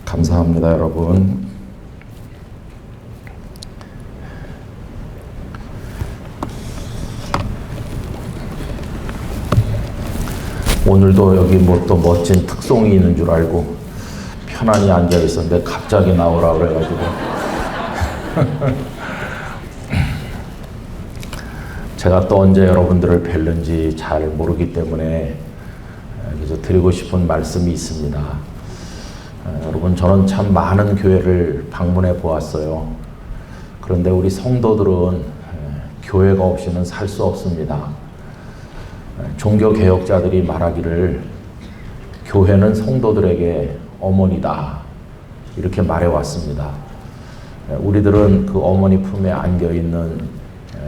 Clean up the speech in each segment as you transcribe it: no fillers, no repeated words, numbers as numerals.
감사합니다, 여러분. 오늘도 여기 뭐 또 멋진 특송이 있는 줄 알고 편안히 앉아 있었는데 갑자기 나오라 그래가지고 제가 또 언제 여러분들을 뵐는지 잘 모르기 때문에 그래서 드리고 싶은 말씀이 있습니다. 여러분, 저는 참 많은 교회를 방문해 보았어요. 그런데 우리 성도들은 교회가 없이는 살 수 없습니다. 종교개혁자들이 말하기를 교회는 성도들에게 어머니다 이렇게 말해왔습니다. 우리들은 그 어머니 품에 안겨있는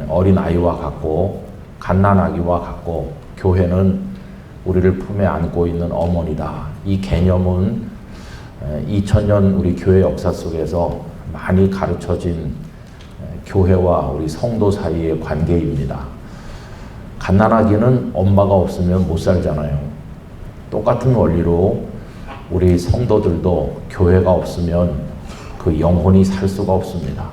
어린아이와 같고 갓난아기와 같고 교회는 우리를 품에 안고 있는 어머니다. 이 개념은 2000년 우리 교회 역사 속에서 많이 가르쳐진 교회와 우리 성도 사이의 관계입니다. 갓난아기는 엄마가 없으면 못 살잖아요. 똑같은 원리로 우리 성도들도 교회가 없으면 그 영혼이 살 수가 없습니다.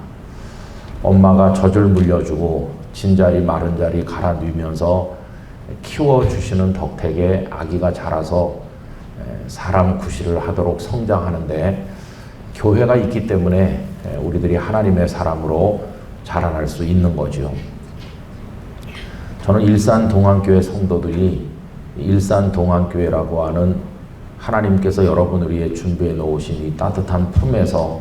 엄마가 젖을 물려주고 진자리 마른 자리 갈아 누이면서 키워주시는 덕택에 아기가 자라서 사람 구실을 하도록 성장하는데 교회가 있기 때문에 우리들이 하나님의 사람으로 자라날 수 있는 거죠. 저는 일산동안교회 성도들이 일산동안교회라고 하는 하나님께서 여러분을 위해 준비해 놓으신 이 따뜻한 품에서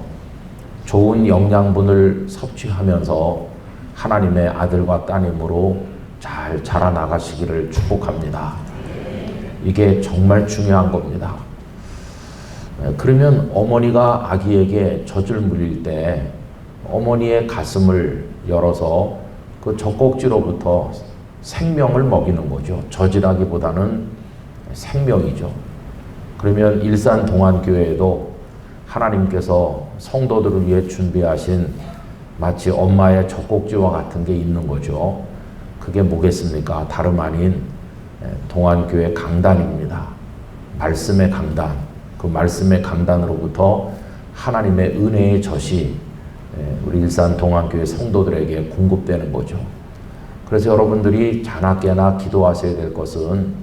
좋은 영양분을 섭취하면서 하나님의 아들과 따님으로 잘 자라나가시기를 축복합니다. 이게 정말 중요한 겁니다. 그러면 어머니가 아기에게 젖을 물릴 때 어머니의 가슴을 열어서 그 젖꼭지로부터 생명을 먹이는 거죠. 젖이라기보다는 생명이죠. 그러면 일산동안교회에도 하나님께서 성도들을 위해 준비하신 마치 엄마의 젖꼭지와 같은 게 있는 거죠. 그게 뭐겠습니까? 다름 아닌 동안교회 강단입니다. 말씀의 강단. 그 말씀의 강단으로부터 하나님의 은혜의 젖이 우리 일산동안교회 성도들에게 공급되는 거죠. 그래서 여러분들이 자나깨나 기도하셔야 될 것은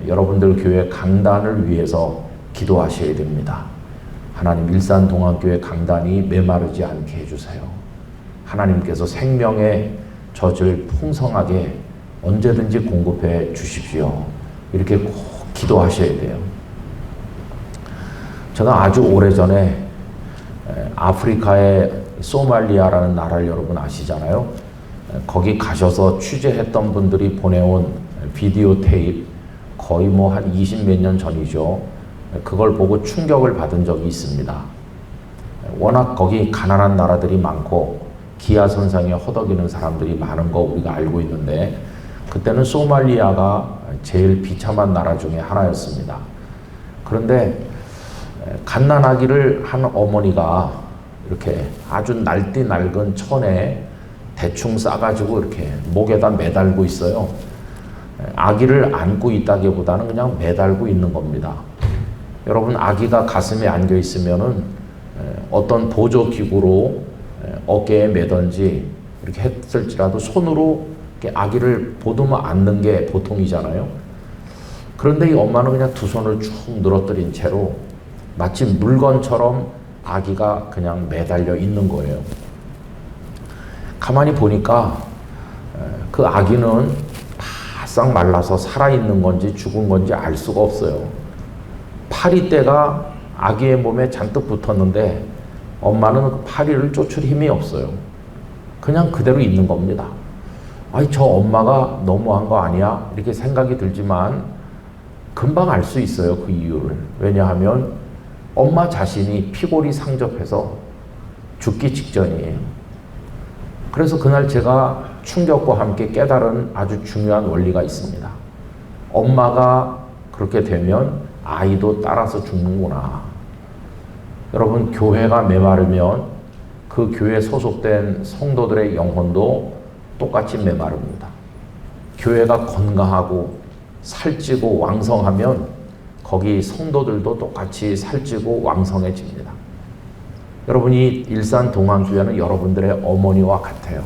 여러분들 교회 강단을 위해서 기도하셔야 됩니다. 하나님, 일산동안교회 강단이 메마르지 않게 해주세요. 하나님께서 생명의 젖을 풍성하게 언제든지 공급해 주십시오. 이렇게 꼭 기도하셔야 돼요. 제가 아주 오래전에 아프리카의 소말리아라는 나라를 여러분 아시잖아요. 거기 가셔서 취재했던 분들이 보내온 비디오 테이프, 거의 뭐 한 20몇 년 전이죠. 그걸 보고 충격을 받은 적이 있습니다. 워낙 거기 가난한 나라들이 많고 기아선상에 허덕이는 사람들이 많은 거 우리가 알고 있는데 그때는 소말리아가 제일 비참한 나라 중에 하나였습니다. 그런데 갓난아기를 한 어머니가 이렇게 아주 날띠 낡은 천에 대충 싸가지고 이렇게 목에다 매달고 있어요. 아기를 안고 있다기보다는 그냥 매달고 있는 겁니다. 여러분, 아기가 가슴에 안겨 있으면은 어떤 보조기구로 어깨에 매던지 이렇게 했을지라도 손으로 이렇게 아기를 보듬어 안는 게 보통이잖아요. 그런데 이 엄마는 그냥 두 손을 쭉 늘어뜨린 채로 마치 물건처럼 아기가 그냥 매달려 있는 거예요. 가만히 보니까 그 아기는 바싹 말라서 살아있는 건지 죽은 건지 알 수가 없어요. 파리떼가 아기의 몸에 잔뜩 붙었는데 엄마는 그 파리를 쫓을 힘이 없어요. 그냥 그대로 있는 겁니다. 아니, 저 엄마가 너무한 거 아니야? 이렇게 생각이 들지만 금방 알 수 있어요, 그 이유를. 왜냐하면 엄마 자신이 피골이 상접해서 죽기 직전이에요. 그래서 그날 제가 충격과 함께 깨달은 아주 중요한 원리가 있습니다. 엄마가 그렇게 되면 아이도 따라서 죽는구나. 여러분, 교회가 메마르면 그 교회에 소속된 성도들의 영혼도 똑같이 메마릅니다. 교회가 건강하고 살찌고 왕성하면 거기 성도들도 똑같이 살찌고 왕성해집니다. 여러분이 일산 동안교회는 여러분들의 어머니와 같아요.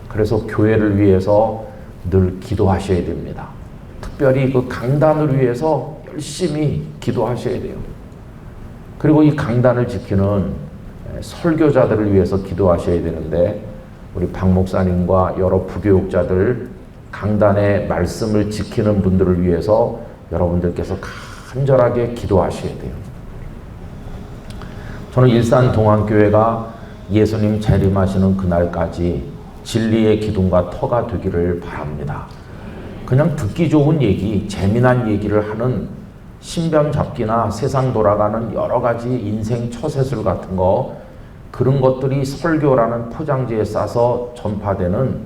그래서 교회를 위해서 늘 기도하셔야 됩니다. 특별히 그 강단을 위해서 열심히 기도하셔야 돼요. 그리고 이 강단을 지키는 설교자들을 위해서 기도하셔야 되는데, 우리 박 목사님과 여러 부교육자들, 강단의 말씀을 지키는 분들을 위해서 여러분들께서 간절하게 기도하셔야 돼요. 저는 일산 동안교회가 예수님 재림하시는 그날까지 진리의 기둥과 터가 되기를 바랍니다. 그냥 듣기 좋은 얘기, 재미난 얘기를 하는 신변 잡기나 세상 돌아가는 여러 가지 인생 처세술 같은 거, 그런 것들이 설교라는 포장지에 싸서 전파되는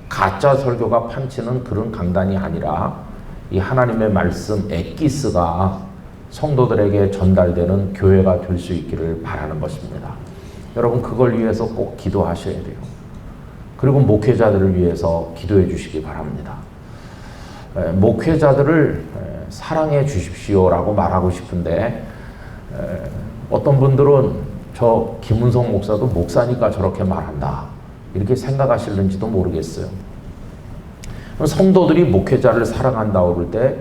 가짜 설교가 판치는 그런 강단이 아니라, 이 하나님의 말씀 엑기스가 성도들에게 전달되는 교회가 될 수 있기를 바라는 것입니다. 여러분, 그걸 위해서 꼭 기도하셔야 돼요. 그리고 목회자들을 위해서 기도해 주시기 바랍니다. 목회자들을 사랑해 주십시오라고 말하고 싶은데, 어떤 분들은 저 김은성 목사도 목사니까 저렇게 말한다, 이렇게 생각하실는지도 모르겠어요. 성도들이 목회자를 사랑한다고 그럴 때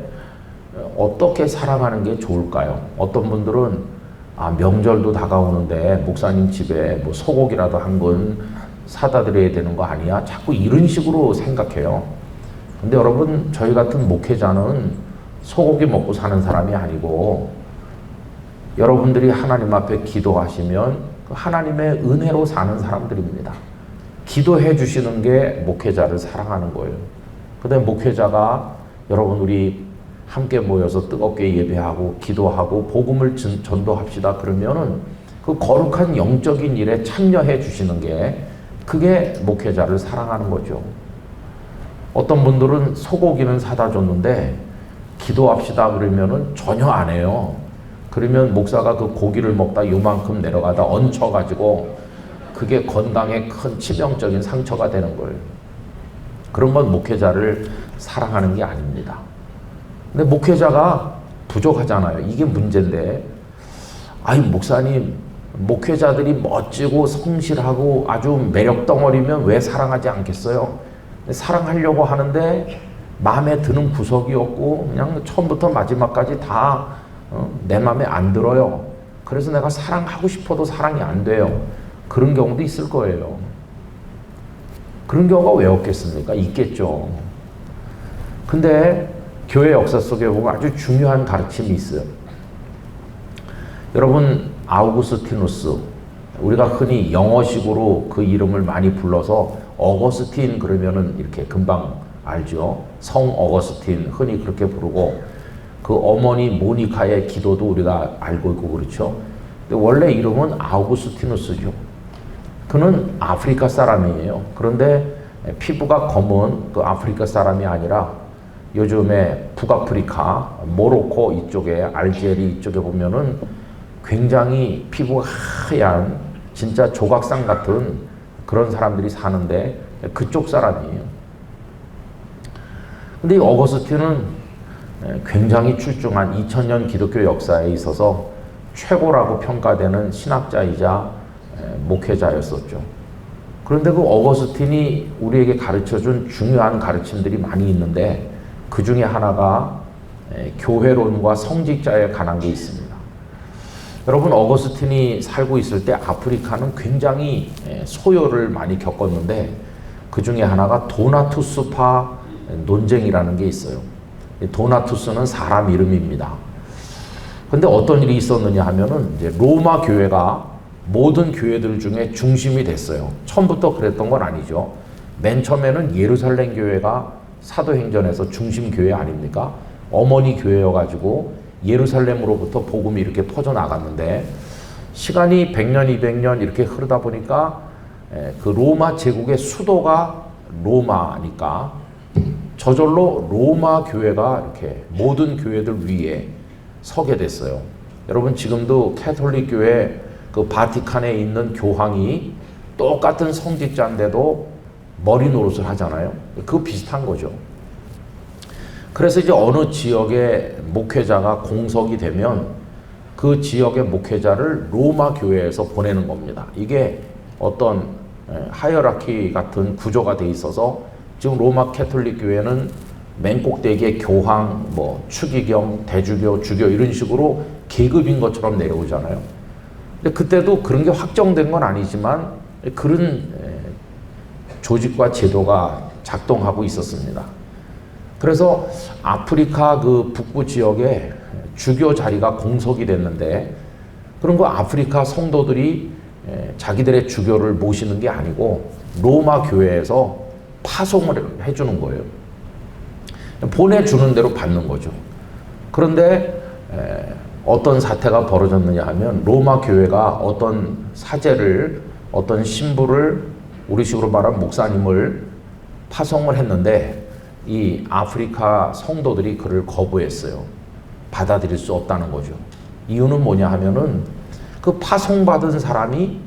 어떻게 사랑하는 게 좋을까요? 어떤 분들은 명절도 다가오는데 목사님 집에 뭐 소고기라도 한 건 사다 드려야 되는 거 아니야? 자꾸 이런 식으로 생각해요. 근데 여러분, 저희 같은 목회자는 소고기 먹고 사는 사람이 아니고, 여러분들이 하나님 앞에 기도하시면 그 하나님의 은혜로 사는 사람들입니다. 기도해 주시는 게 목회자를 사랑하는 거예요. 그다음에 목회자가 여러분, 우리 함께 모여서 뜨겁게 예배하고 기도하고 복음을 전도합시다 그러면은 그 거룩한 영적인 일에 참여해 주시는 게, 그게 목회자를 사랑하는 거죠. 어떤 분들은 소고기는 사다 줬는데 기도합시다 그러면은 전혀 안 해요. 그러면 목사가 그 고기를 먹다 요만큼 내려가다 얹혀가지고 그게 건강에 큰 치명적인 상처가 되는 거예요. 그런 건 목회자를 사랑하는 게 아닙니다. 근데 목회자가 부족하잖아요. 이게 문제인데, 아이 목사님, 목회자들이 멋지고 성실하고 아주 매력 덩어리면 왜 사랑하지 않겠어요? 사랑하려고 하는데 마음에 드는 구석이 없고 그냥 처음부터 마지막까지 다 내 마음에 안 들어요. 그래서 내가 사랑하고 싶어도 사랑이 안 돼요. 그런 경우도 있을 거예요. 그런 경우가 왜 없겠습니까? 있겠죠. 근데 교회 역사 속에 보면 아주 중요한 가르침이 있어요. 여러분, 아우구스티누스, 우리가 흔히 영어식으로 그 이름을 많이 불러서 어거스틴 그러면은 이렇게 금방 알죠. 성 어거스틴 흔히 그렇게 부르고, 그 어머니 모니카의 기도도 우리가 알고 있고 그렇죠. 근데 원래 이름은 아우구스티누스죠. 그는 아프리카 사람이에요. 그런데 피부가 검은 그 아프리카 사람이 아니라 요즘에 북아프리카, 모로코 이쪽에, 알제리 이쪽에 보면은 굉장히 피부가 하얀 진짜 조각상 같은 그런 사람들이 사는데 그쪽 사람이에요. 근데 이 어거스틴은 굉장히 출중한 2000년 기독교 역사에 있어서 최고라고 평가되는 신학자이자 목회자였었죠. 그런데 그 어거스틴이 우리에게 가르쳐준 중요한 가르침들이 많이 있는데, 그 중에 하나가 교회론과 성직자에 관한 게 있습니다. 여러분, 어거스틴이 살고 있을 때 아프리카는 굉장히 소요를 많이 겪었는데, 그 중에 하나가 도나투스파 논쟁이라는 게 있어요. 도나투스는 사람 이름입니다. 근데 어떤 일이 있었느냐 하면은 이제 로마 교회가 모든 교회들 중에 중심이 됐어요. 처음부터 그랬던 건 아니죠. 맨 처음에는 예루살렘 교회가 사도행전에서 중심 교회 아닙니까? 어머니 교회여가지고 예루살렘으로부터 복음이 이렇게 퍼져나갔는데, 시간이 100년, 200년 이렇게 흐르다 보니까 그 로마 제국의 수도가 로마니까 저절로 로마 교회가 이렇게 모든 교회들 위에 서게 됐어요. 여러분, 지금도 캐톨릭 교회 그 바티칸에 있는 교황이 똑같은 성직자인데도 머리 노릇을 하잖아요. 그거 비슷한 거죠. 그래서 이제 어느 지역의 목회자가 공석이 되면 그 지역의 목회자를 로마 교회에서 보내는 겁니다. 이게 어떤 하이어라키 같은 구조가 돼 있어서 지금 로마 캐톨릭 교회는 맨 꼭대기에 교황, 뭐 추기경, 대주교, 주교 이런 식으로 계급인 것처럼 내려오잖아요. 근데 그때도 그런 게 확정된 건 아니지만 그런 조직과 제도가 작동하고 있었습니다. 그래서 아프리카 그 북부 지역에 주교 자리가 공석이 됐는데 그런 거 아프리카 성도들이 자기들의 주교를 모시는 게 아니고 로마 교회에서 파송을 해주는 거예요. 보내주는 대로 받는 거죠. 그런데 어떤 사태가 벌어졌느냐 하면 로마 교회가 어떤 사제를 어떤 신부를 우리식으로 말하면 목사님을 파송을 했는데 이 아프리카 성도들이 그를 거부했어요. 받아들일 수 없다는 거죠. 이유는 뭐냐 하면은 그 파송받은 사람이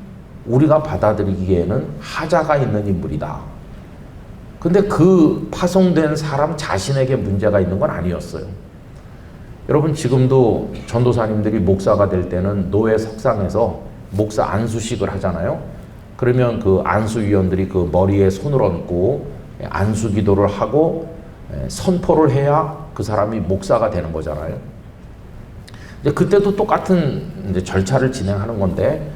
우리가 받아들이기에는 하자가 있는 인물이다. 근데 그 파송된 사람 자신에게 문제가 있는 건 아니었어요. 여러분 지금도 전도사님들이 목사가 될 때는 노예 석상에서 목사 안수식을 하잖아요. 그러면 그 안수위원들이 그 머리에 손을 얹고 안수 기도를 하고 선포를 해야 그 사람이 목사가 되는 거잖아요. 이제 그때도 똑같은 이제 절차를 진행하는 건데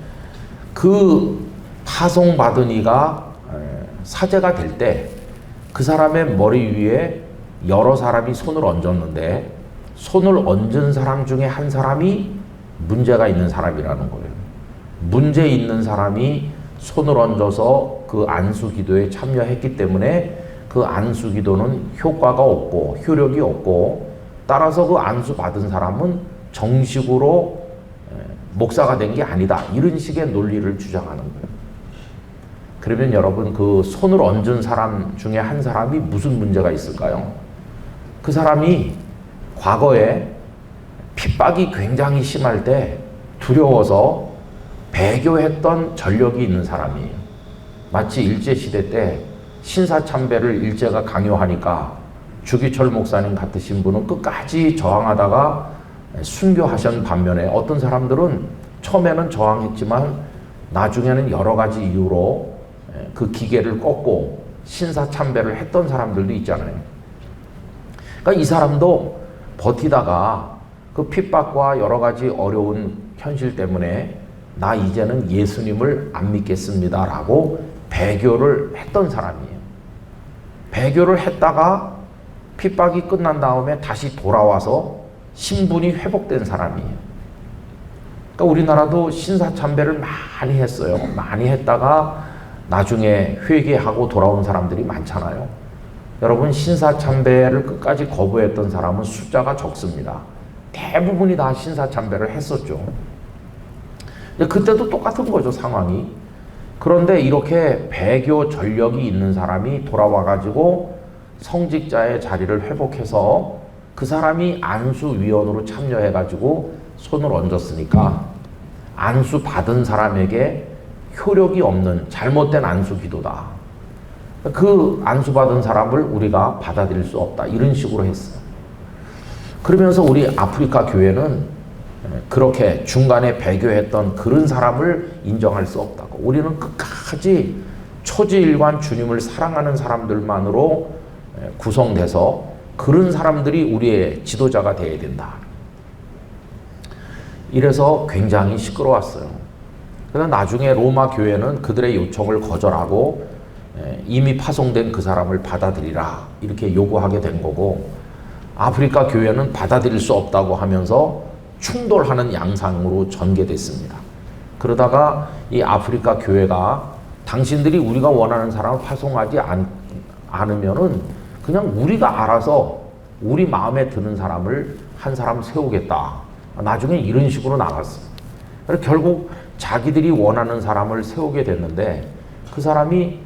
그 파송받은 이가 사제가 될 때 그 사람의 머리 위에 여러 사람이 손을 얹었는데 손을 얹은 사람 중에 한 사람이 문제가 있는 사람이라는 거예요. 문제 있는 사람이 손을 얹어서 그 안수 기도에 참여했기 때문에 그 안수 기도는 효과가 없고 효력이 없고 따라서 그 안수 받은 사람은 정식으로 목사가 된 게 아니다. 이런 식의 논리를 주장하는 거예요. 그러면 여러분 그 손을 얹은 사람 중에 한 사람이 무슨 문제가 있을까요? 그 사람이 과거에 핍박이 굉장히 심할 때 두려워서 배교했던 전력이 있는 사람이에요. 마치 일제시대 때 신사참배를 일제가 강요하니까 주기철 목사님 같으신 분은 끝까지 저항하다가 순교하신 반면에 어떤 사람들은 처음에는 저항했지만 나중에는 여러 가지 이유로 그 기계를 꺾고 신사참배를 했던 사람들도 있잖아요. 그러니까 이 사람도 버티다가 그 핍박과 여러 가지 어려운 현실 때문에 나 이제는 예수님을 안 믿겠습니다 라고 배교를 했던 사람이에요. 배교를 했다가 핍박이 끝난 다음에 다시 돌아와서 신분이 회복된 사람이에요. 그러니까 우리나라도 신사참배를 많이 했어요. 많이 했다가 나중에 회개하고 돌아온 사람들이 많잖아요. 여러분 신사참배를 끝까지 거부했던 사람은 숫자가 적습니다. 대부분이 다 신사참배를 했었죠. 그때도 똑같은 거죠, 상황이. 그런데 이렇게 배교 전력이 있는 사람이 돌아와가지고 성직자의 자리를 회복해서 그 사람이 안수위원으로 참여해가지고 손을 얹었으니까 안수 받은 사람에게 효력이 없는 잘못된 안수 기도다. 그 안수 받은 사람을 우리가 받아들일 수 없다. 이런 식으로 했어요. 그러면서 우리 아프리카 교회는 그렇게 중간에 배교했던 그런 사람을 인정할 수 없다고. 우리는 끝까지 초지일관 주님을 사랑하는 사람들만으로 구성돼서 그런 사람들이 우리의 지도자가 되어야 된다. 이래서 굉장히 시끄러웠어요. 그래서 나중에 로마 교회는 그들의 요청을 거절하고 이미 파송된 그 사람을 받아들이라 이렇게 요구하게 된 거고, 아프리카 교회는 받아들일 수 없다고 하면서 충돌하는 양상으로 전개됐습니다. 그러다가 이 아프리카 교회가 당신들이 우리가 원하는 사람을 파송하지 않으면은 그냥 우리가 알아서 우리 마음에 드는 사람을 한 사람 세우겠다. 나중에 이런 식으로 나갔어요. 그래서 결국 자기들이 원하는 사람을 세우게 됐는데 그 사람이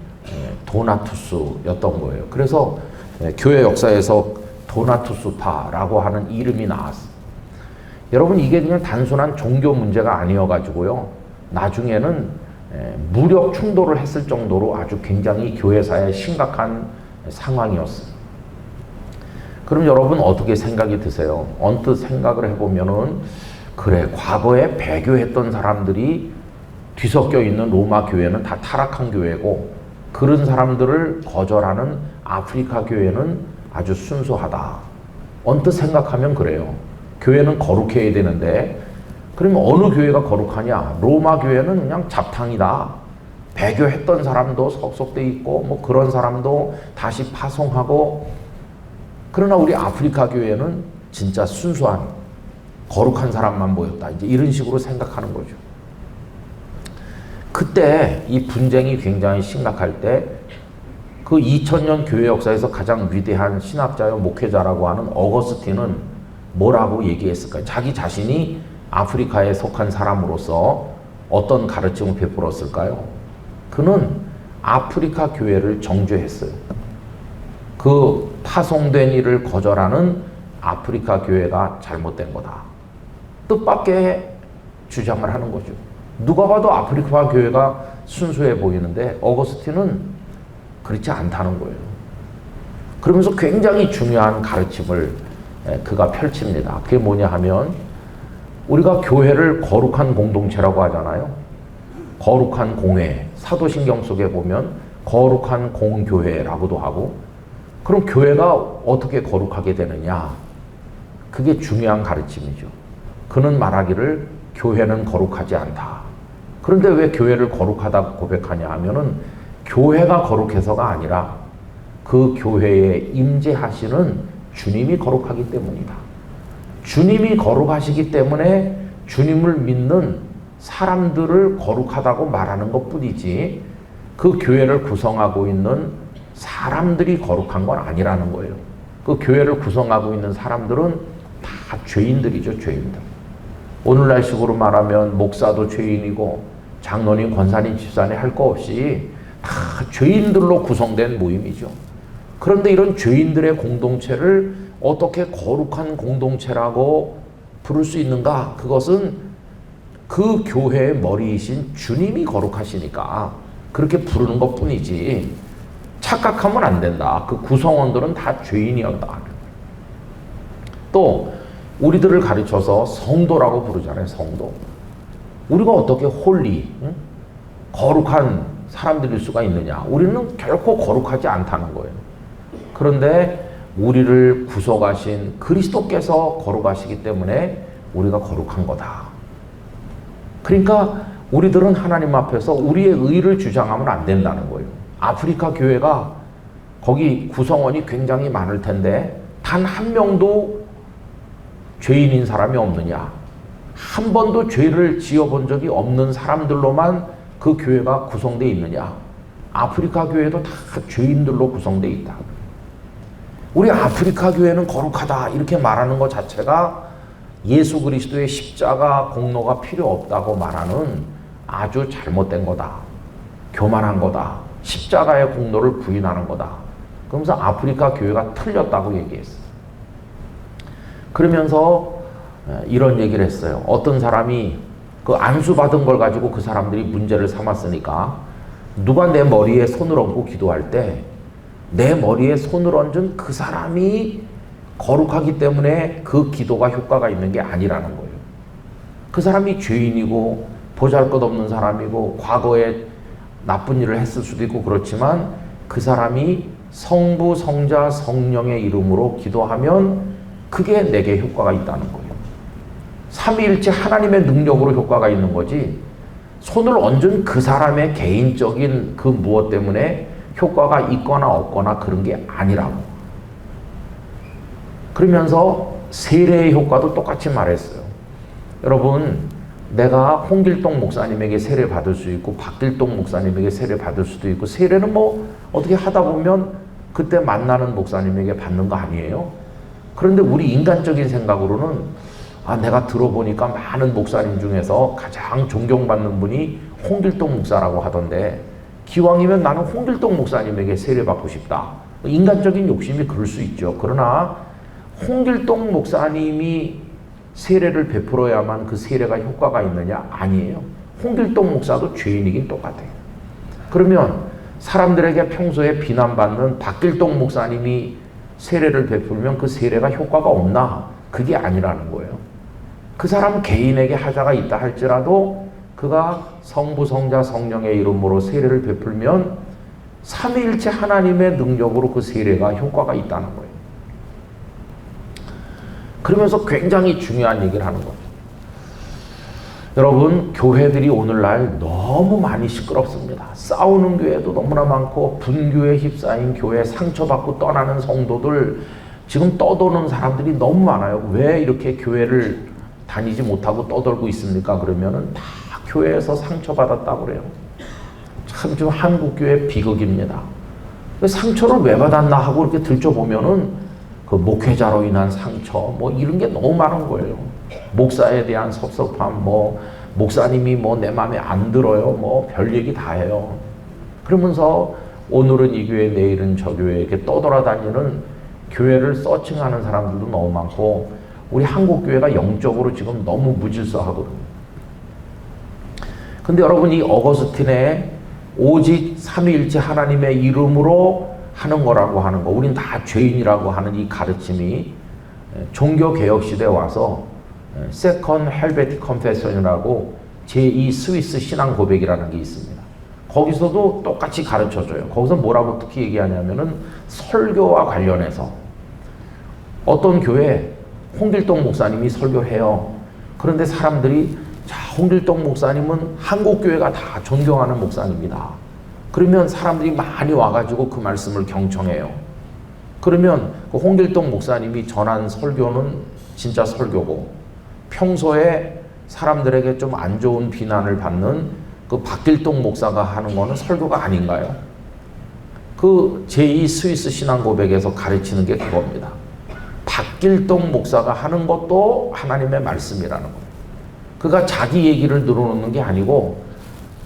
도나투스였던 거예요. 그래서 교회 역사에서 도나투스파라고 하는 이름이 나왔어요. 여러분 이게 그냥 단순한 종교 문제가 아니어가지고요. 나중에는 무력 충돌을 했을 정도로 아주 굉장히 교회사에 심각한 상황이었어요. 그럼 여러분 어떻게 생각이 드세요? 언뜻 생각을 해보면은 그래, 과거에 배교했던 사람들이 뒤섞여 있는 로마 교회는 다 타락한 교회고 그런 사람들을 거절하는 아프리카 교회는 아주 순수하다. 언뜻 생각하면 그래요. 교회는 거룩해야 되는데 그러면 어느 교회가 거룩하냐? 로마 교회는 그냥 잡탕이다. 배교했던 사람도 석속돼 있고 뭐 그런 사람도 다시 파송하고, 그러나 우리 아프리카 교회는 진짜 순수한 거룩한 사람만 모였다. 이제 이런 식으로 생각하는 거죠. 그때 이 분쟁이 굉장히 심각할 때 그 2000년 교회 역사에서 가장 위대한 신학자요 목회자라고 하는 어거스틴은 뭐라고 얘기했을까요? 자기 자신이 아프리카에 속한 사람으로서 어떤 가르침을 베풀었을까요? 그는 아프리카 교회를 정죄했어요. 그 파송된 일을 거절하는 아프리카 교회가 잘못된 거다. 뜻밖의 주장을 하는 거죠. 누가 봐도 아프리카 교회가 순수해 보이는데 어거스틴은 그렇지 않다는 거예요. 그러면서 굉장히 중요한 가르침을 그가 펼칩니다. 그게 뭐냐 하면 우리가 교회를 거룩한 공동체라고 하잖아요. 거룩한 공회, 사도신경 속에 보면 거룩한 공교회라고도 하고, 그럼 교회가 어떻게 거룩하게 되느냐? 그게 중요한 가르침이죠. 그는 말하기를 교회는 거룩하지 않다. 그런데 왜 교회를 거룩하다고 고백하냐 하면은 교회가 거룩해서가 아니라 그 교회에 임재하시는 주님이 거룩하기 때문이다. 주님이 거룩하시기 때문에 주님을 믿는 사람들을 거룩하다고 말하는 것뿐이지 그 교회를 구성하고 있는 사람들이 거룩한 건 아니라는 거예요. 그 교회를 구성하고 있는 사람들은 다 죄인들이죠, 죄인들. 오늘날식으로 말하면 목사도 죄인이고 장로님, 권사님, 집사님 할 거 없이 다 죄인들로 구성된 모임이죠. 그런데 이런 죄인들의 공동체를 어떻게 거룩한 공동체라고 부를 수 있는가? 그것은 그 교회의 머리이신 주님이 거룩하시니까 그렇게 부르는 것뿐이지 착각하면 안 된다. 그 구성원들은 다 죄인이었다. 또 우리들을 가르쳐서 성도라고 부르잖아요. 성도. 우리가 어떻게 홀리, 거룩한 사람들일 수가 있느냐? 우리는 결코 거룩하지 않다는 거예요. 그런데 우리를 구속하신 그리스도께서 거룩하시기 때문에 우리가 거룩한 거다. 그러니까 우리들은 하나님 앞에서 우리의 의를 주장하면 안 된다는 거예요. 아프리카 교회가 거기 구성원이 굉장히 많을 텐데 단 한 명도 죄인인 사람이 없느냐? 한 번도 죄를 지어본 적이 없는 사람들로만 그 교회가 구성되어 있느냐? 아프리카 교회도 다 죄인들로 구성되어 있다. 우리 아프리카 교회는 거룩하다 이렇게 말하는 것 자체가 예수 그리스도의 십자가 공로가 필요 없다고 말하는 아주 잘못된 거다. 교만한 거다. 십자가의 공로를 부인하는 거다. 그러면서 아프리카 교회가 틀렸다고 얘기했어요. 그러면서 이런 얘기를 했어요. 어떤 사람이 그 안수받은 걸 가지고 그 사람들이 문제를 삼았으니까 누가 내 머리에 손을 얹고 기도할 때 내 머리에 손을 얹은 그 사람이 거룩하기 때문에 그 기도가 효과가 있는 게 아니라는 거예요. 그 사람이 죄인이고 보잘것없는 사람이고 과거에 나쁜 일을 했을 수도 있고 그렇지만 그 사람이 성부, 성자, 성령의 이름으로 기도하면 그게 내게 효과가 있다는 거예요. 삼위일체 하나님의 능력으로 효과가 있는 거지 손을 얹은 그 사람의 개인적인 그 무엇 때문에 효과가 있거나 없거나 그런 게 아니라고. 그러면서 세례의 효과도 똑같이 말했어요. 여러분, 내가 홍길동 목사님에게 세례 받을 수 있고 박길동 목사님에게 세례 받을 수도 있고 세례는 뭐 어떻게 하다 보면 그때 만나는 목사님에게 받는 거 아니에요? 그런데 우리 인간적인 생각으로는 내가 들어보니까 많은 목사님 중에서 가장 존경받는 분이 홍길동 목사라고 하던데 기왕이면 나는 홍길동 목사님에게 세례받고 싶다. 인간적인 욕심이 그럴 수 있죠. 그러나 홍길동 목사님이 세례를 베풀어야만 그 세례가 효과가 있느냐? 아니에요. 홍길동 목사도 죄인이긴 똑같아요. 그러면 사람들에게 평소에 비난받는 박길동 목사님이 세례를 베풀면 그 세례가 효과가 없나? 그게 아니라는 거예요. 그 사람 개인에게 하자가 있다 할지라도 그가 성부, 성자, 성령의 이름으로 세례를 베풀면 삼위일체 하나님의 능력으로 그 세례가 효과가 있다는 거예요. 그러면서 굉장히 중요한 얘기를 하는 거죠. 여러분, 교회들이 오늘날 너무 많이 시끄럽습니다. 싸우는 교회도 너무나 많고 분교에 휩싸인 교회, 상처받고 떠나는 성도들, 지금 떠도는 사람들이 너무 많아요. 왜 이렇게 교회를 다니지 못하고 떠돌고 있습니까? 그러면은 다 교회에서 상처받았다고 그래요. 참 좀 한국교회 비극입니다. 상처를 왜 받았나 하고 이렇게 들춰보면은 그 목회자로 인한 상처, 뭐 이런 게 너무 많은 거예요. 목사에 대한 섭섭함, 뭐 목사님이 뭐 내 마음에 안 들어요, 뭐 별 얘기 다 해요. 그러면서 오늘은 이 교회, 내일은 저 교회 이렇게 떠돌아다니는 교회를 서칭하는 사람들도 너무 많고, 우리 한국 교회가 영적으로 지금 너무 무질서하거든요. 근데 여러분, 이 어거스틴의 오직 삼위일체 하나님의 이름으로 하는 거라고 하는 거, 우린 다 죄인이라고 하는 이 가르침이 종교개혁 시대에 와서 세컨 헬베틱 컨페션이라고 제2 스위스 신앙 고백이라는 게 있습니다. 거기서도 똑같이 가르쳐줘요. 거기서 뭐라고 특히 얘기하냐면은 설교와 관련해서 어떤 교회 홍길동 목사님이 설교해요. 그런데 사람들이 자, 홍길동 목사님은 한국 교회가 다 존경하는 목사님이다. 그러면 사람들이 많이 와가지고 그 말씀을 경청해요. 그러면 그 홍길동 목사님이 전한 설교는 진짜 설교고, 평소에 사람들에게 좀 안 좋은 비난을 받는 그 박길동 목사가 하는 거는 설교가 아닌가요? 그 제2 스위스 신앙 고백에서 가르치는 게 그겁니다. 박길동 목사가 하는 것도 하나님의 말씀이라는 거예요. 그가 자기 얘기를 늘어놓는 게 아니고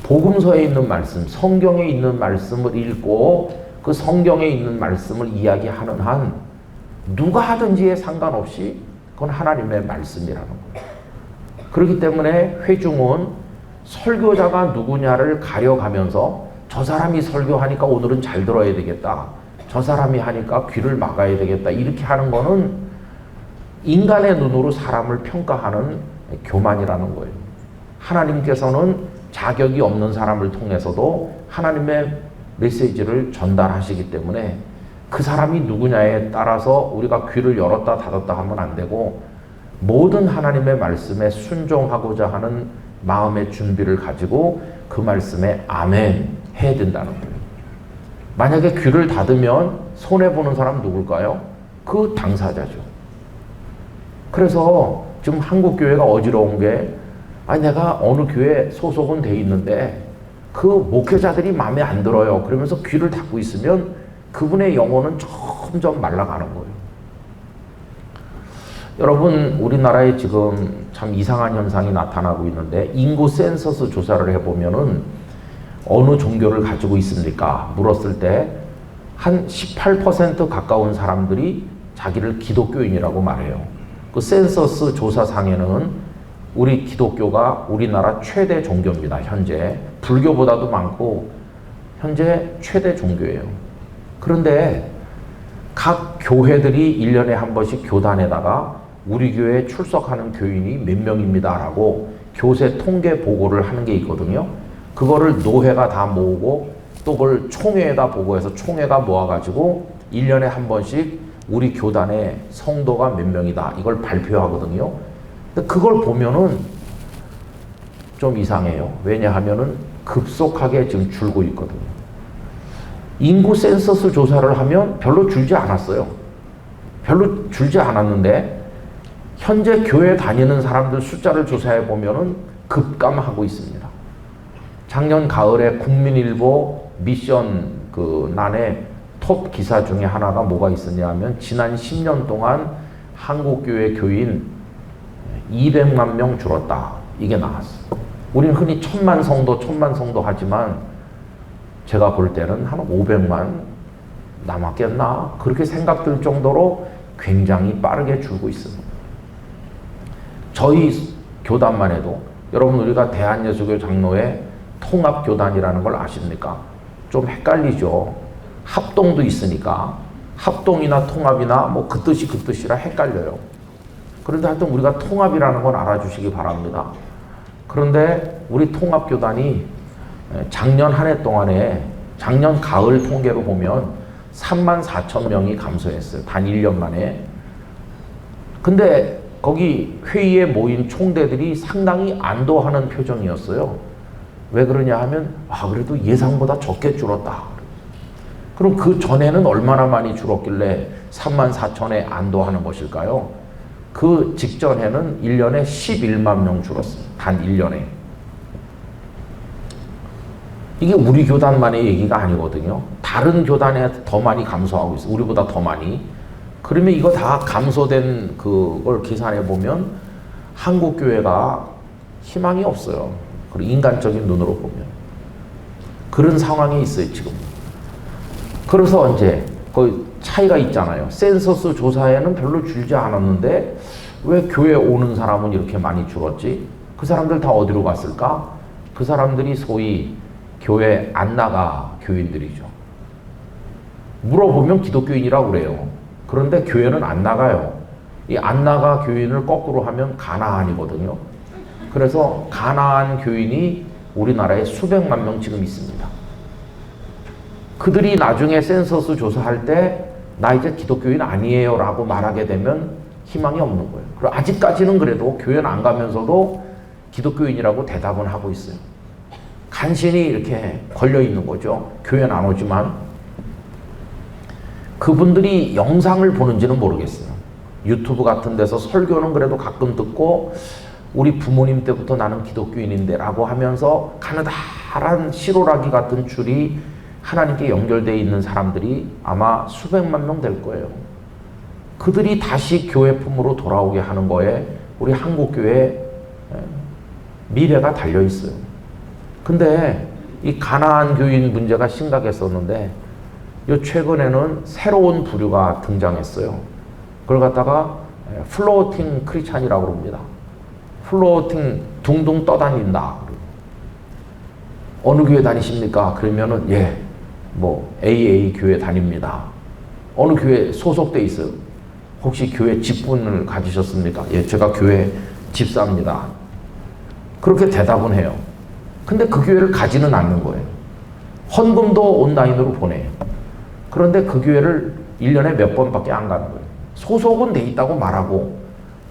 복음서에 있는 말씀, 성경에 있는 말씀을 읽고 그 성경에 있는 말씀을 이야기하는 한 누가 하든지에 상관없이 그건 하나님의 말씀이라는 거예요. 그렇기 때문에 회중은 설교자가 누구냐를 가려가면서 저 사람이 설교하니까 오늘은 잘 들어야 되겠다, 저 사람이 하니까 귀를 막아야 되겠다, 이렇게 하는 거는 인간의 눈으로 사람을 평가하는 교만이라는 거예요. 하나님께서는 자격이 없는 사람을 통해서도 하나님의 메시지를 전달하시기 때문에 그 사람이 누구냐에 따라서 우리가 귀를 열었다 닫았다 하면 안 되고, 모든 하나님의 말씀에 순종하고자 하는 마음의 준비를 가지고 그 말씀에 아멘 해야 된다는 거예요. 만약에 귀를 닫으면 손해보는 사람 누굴까요? 그 당사자죠. 그래서 지금 한국 교회가 어지러운 게, 아니 내가 어느 교회 소속은 돼 있는데 그 목회자들이 마음에 안 들어요. 그러면서 귀를 닫고 있으면 그분의 영혼은 점점 말라가는 거예요. 여러분, 우리나라에 지금 참 이상한 현상이 나타나고 있는데, 인구 센서스 조사를 해보면은 어느 종교를 가지고 있습니까? 물었을 때 한 18% 가까운 사람들이 자기를 기독교인이라고 말해요. 그 센서스 조사상에는 우리 기독교가 우리나라 최대 종교입니다. 현재 불교보다도 많고 현재 최대 종교예요. 그런데 각 교회들이 1년에 한 번씩 교단에다가 우리 교회에 출석하는 교인이 몇 명입니다 라고 교세 통계 보고를 하는 게 있거든요. 그거를 노회가 다 모으고 또 그걸 총회에다 보고해서 총회가 모아가지고 1년에 한 번씩 우리 교단의 성도가 몇 명이다 이걸 발표하거든요. 근데 그걸 보면은 좀 이상해요. 왜냐하면은 급속하게 지금 줄고 있거든요. 인구 센서스 조사를 하면 별로 줄지 않았어요. 별로 줄지 않았는데 현재 교회 다니는 사람들 숫자를 조사해 보면은 급감하고 있습니다. 작년 가을에 국민일보 미션 그 난에 톱 기사 중에 하나가 뭐가 있었냐 하면 지난 10년 동안 한국교회 교인 200만 명 줄었다. 이게 나왔어. 우리는 흔히 1000만 성도 하지만 제가 볼 때는 한 500만 남았겠나? 그렇게 생각될 정도로 굉장히 빠르게 줄고 있습니다. 저희 교단만 해도 여러분 우리가 대한예수교 장로회 통합교단이라는 걸 아십니까? 좀 헷갈리죠. 합동도 있으니까 합동이나 통합이나 뭐 그 뜻이 그 뜻이라 헷갈려요. 그런데 하여튼 우리가 통합이라는 건 알아주시기 바랍니다. 그런데 우리 통합교단이 작년 한 해 동안에 작년 가을 통계로 보면 34,000명이 감소했어요. 단 1년 만에. 근데 거기 회의에 모인 총대들이 상당히 안도하는 표정이었어요. 왜 그러냐 하면 그래도 예상보다 적게 줄었다. 그럼 그 전에는 얼마나 많이 줄었길래 34,000에 안도하는 것일까요? 그 직전에는 1년에 11만 명 줄었어요. 단 1년에. 이게 우리 교단만의 얘기가 아니거든요. 다른 교단에 더 많이 감소하고 있어요. 우리보다 더 많이. 그러면 이거 다 감소된 그걸 계산해 보면 한국 교회가 희망이 없어요. 그리고 인간적인 눈으로 보면 그런 상황에 있어요 지금. 그래서 이제 그 차이가 있잖아요. 센서스 조사에는 별로 줄지 않았는데 왜 교회 오는 사람은 이렇게 많이 줄었지? 그 사람들 다 어디로 갔을까? 그 사람들이 소위 교회 안 나가 교인들이죠. 물어보면 기독교인이라고 그래요. 그런데 교회는 안 나가요. 이 안 나가 교인을 거꾸로 하면 가나안이거든요. 그래서 가나안 교인이 우리나라에 수백만 명 지금 있습니다. 그들이 나중에 센서스 조사할 때 나 이제 기독교인 아니에요 라고 말하게 되면 희망이 없는 거예요. 그리고 아직까지는 그래도 교회는 안 가면서도 기독교인이라고 대답은 하고 있어요. 간신히 이렇게 걸려 있는 거죠. 교회는 안 오지만. 그분들이 영상을 보는지는 모르겠어요. 유튜브 같은 데서 설교는 그래도 가끔 듣고 우리 부모님 때부터 나는 기독교인인데 라고 하면서 가느다란 시로라기 같은 줄이 하나님께 연결되어 있는 사람들이 아마 수백만 명 될 거예요. 그들이 다시 교회 품으로 돌아오게 하는 거에 우리 한국교회 미래가 달려 있어요. 근데 이 가나안 교인 문제가 심각했었는데 요 최근에는 새로운 부류가 등장했어요. 그걸 갖다가 플로팅 크리스찬이라고 합니다. 플로팅 둥둥 떠다닌다. 어느 교회 다니십니까? 그러면은 뭐 AA 교회 다닙니다. 어느 교회 소속돼 있어요? 혹시 교회 직분을 가지셨습니까? 제가 교회 집사입니다. 그렇게 대답은 해요. 근데 그 교회를 가지는 않는 거예요. 헌금도 온라인으로 보내요. 그런데 그 교회를 1년에 몇 번밖에 안 가는 거예요. 소속은 돼 있다고 말하고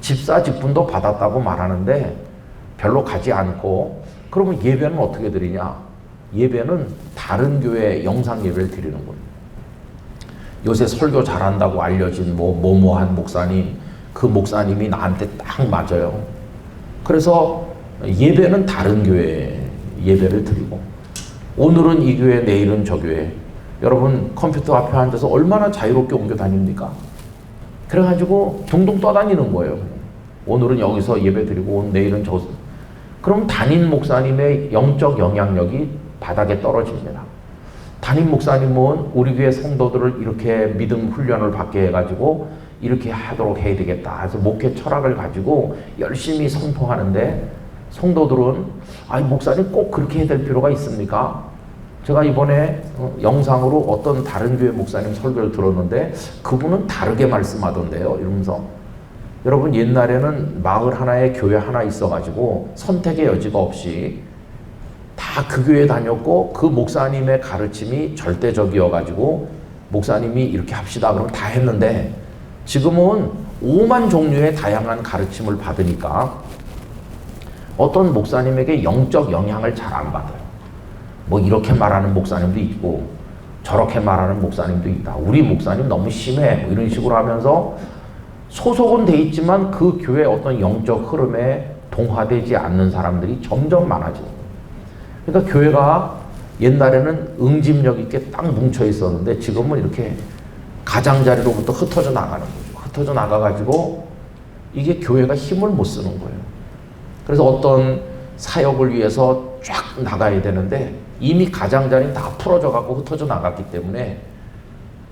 집사 직분도 받았다고 말하는데 별로 가지 않고, 그러면 예배는 어떻게 드리냐? 예배는 다른 교회 영상 예배를 드리는 거예요. 요새 설교 잘한다고 알려진 뭐뭐한 목사님, 그 목사님이 나한테 딱 맞아요. 그래서 예배는 다른 교회 예배를 드리고, 오늘은 이 교회, 내일은 저 교회. 여러분 컴퓨터 앞에 앉아서 얼마나 자유롭게 옮겨 다닙니까? 그래가지고 둥둥 떠다니는 거예요. 오늘은 여기서 예배 드리고 내일은 저. 그럼 담임 목사님의 영적 영향력이 바닥에 떨어집니다. 담임 목사님은 우리 교회 성도들을 이렇게 믿음 훈련을 받게 해가지고 이렇게 하도록 해야 되겠다. 그래서 목회 철학을 가지고 열심히 선포하는데 성도들은 목사님 꼭 그렇게 해야 될 필요가 있습니까? 제가 이번에 영상으로 어떤 다른 교회 목사님 설교를 들었는데 그분은 다르게 말씀하던데요. 이러면서 여러분 옛날에는 마을 하나에 교회 하나 있어가지고 선택의 여지가 없이 다 그 교회 다녔고 그 목사님의 가르침이 절대적이어가지고 목사님이 이렇게 합시다 그러면 다 했는데 지금은 5만 종류의 다양한 가르침을 받으니까 어떤 목사님에게 영적 영향을 잘 안 받아요. 뭐 이렇게 말하는 목사님도 있고 저렇게 말하는 목사님도 있다. 우리 목사님 너무 심해. 뭐 이런 식으로 하면서 소속은 돼 있지만 그 교회의 어떤 영적 흐름에 동화되지 않는 사람들이 점점 많아지는 거예요. 그러니까 교회가 옛날에는 응집력 있게 딱 뭉쳐 있었는데 지금은 이렇게 가장자리로부터 흩어져 나가는 거죠. 흩어져 나가가지고 이게 교회가 힘을 못 쓰는 거예요. 그래서 어떤 사역을 위해서 쫙 나가야 되는데 이미 가장자리는 다 풀어져 갖고 흩어져 나갔기 때문에